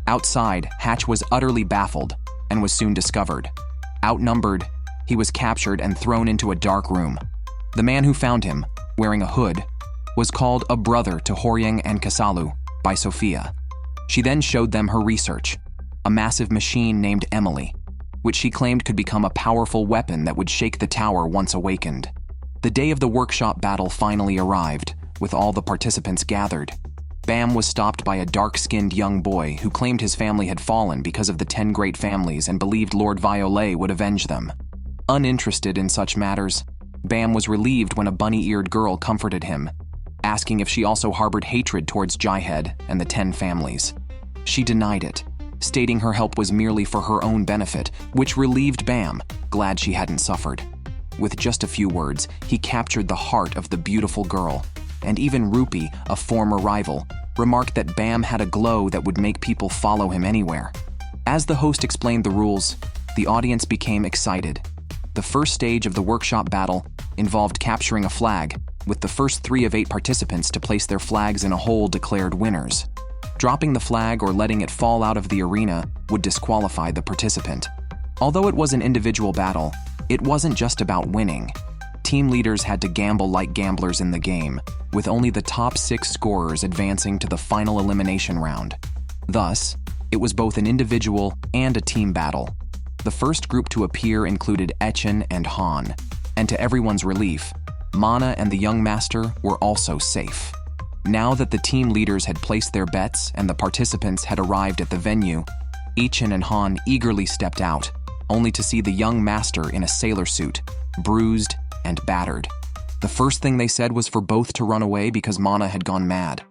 Outside, Hatch was utterly baffled and was soon discovered. Outnumbered, he was captured and thrown into a dark room. The man who found him, wearing a hood, was called a brother to Horyang and Kasalu by Sophia. She then showed them her research, a massive machine named Emily, which she claimed could become a powerful weapon that would shake the tower once awakened. The day of the workshop battle finally arrived, with all the participants gathered. Bam was stopped by a dark-skinned young boy who claimed his family had fallen because of the 10 great families and believed Lord Viole would avenge them. Uninterested in such matters, Bam was relieved when a bunny-eared girl comforted him, asking if she also harbored hatred towards Jaihead and the 10 families. She denied it, stating her help was merely for her own benefit, which relieved Bam, glad she hadn't suffered. With just a few words, he captured the heart of the beautiful girl, and even Rupee, a former rival, remarked that Bam had a glow that would make people follow him anywhere. As the host explained the rules, the audience became excited. The first stage of the workshop battle involved capturing a flag, with the first 3 of 8 participants to place their flags in a hole declared winners. Dropping the flag or letting it fall out of the arena would disqualify the participant. Although it was an individual battle, it wasn't just about winning. Team leaders had to gamble like gamblers in the game, with only the top 6 scorers advancing to the final elimination round. Thus, it was both an individual and a team battle. The first group to appear included Echin and Han, and to everyone's relief, Mana and the young master were also safe. Now that the team leaders had placed their bets and the participants had arrived at the venue, Echin and Han eagerly stepped out, only to see the young master in a sailor suit, bruised and battered. The first thing they said was for both to run away because Mana had gone mad.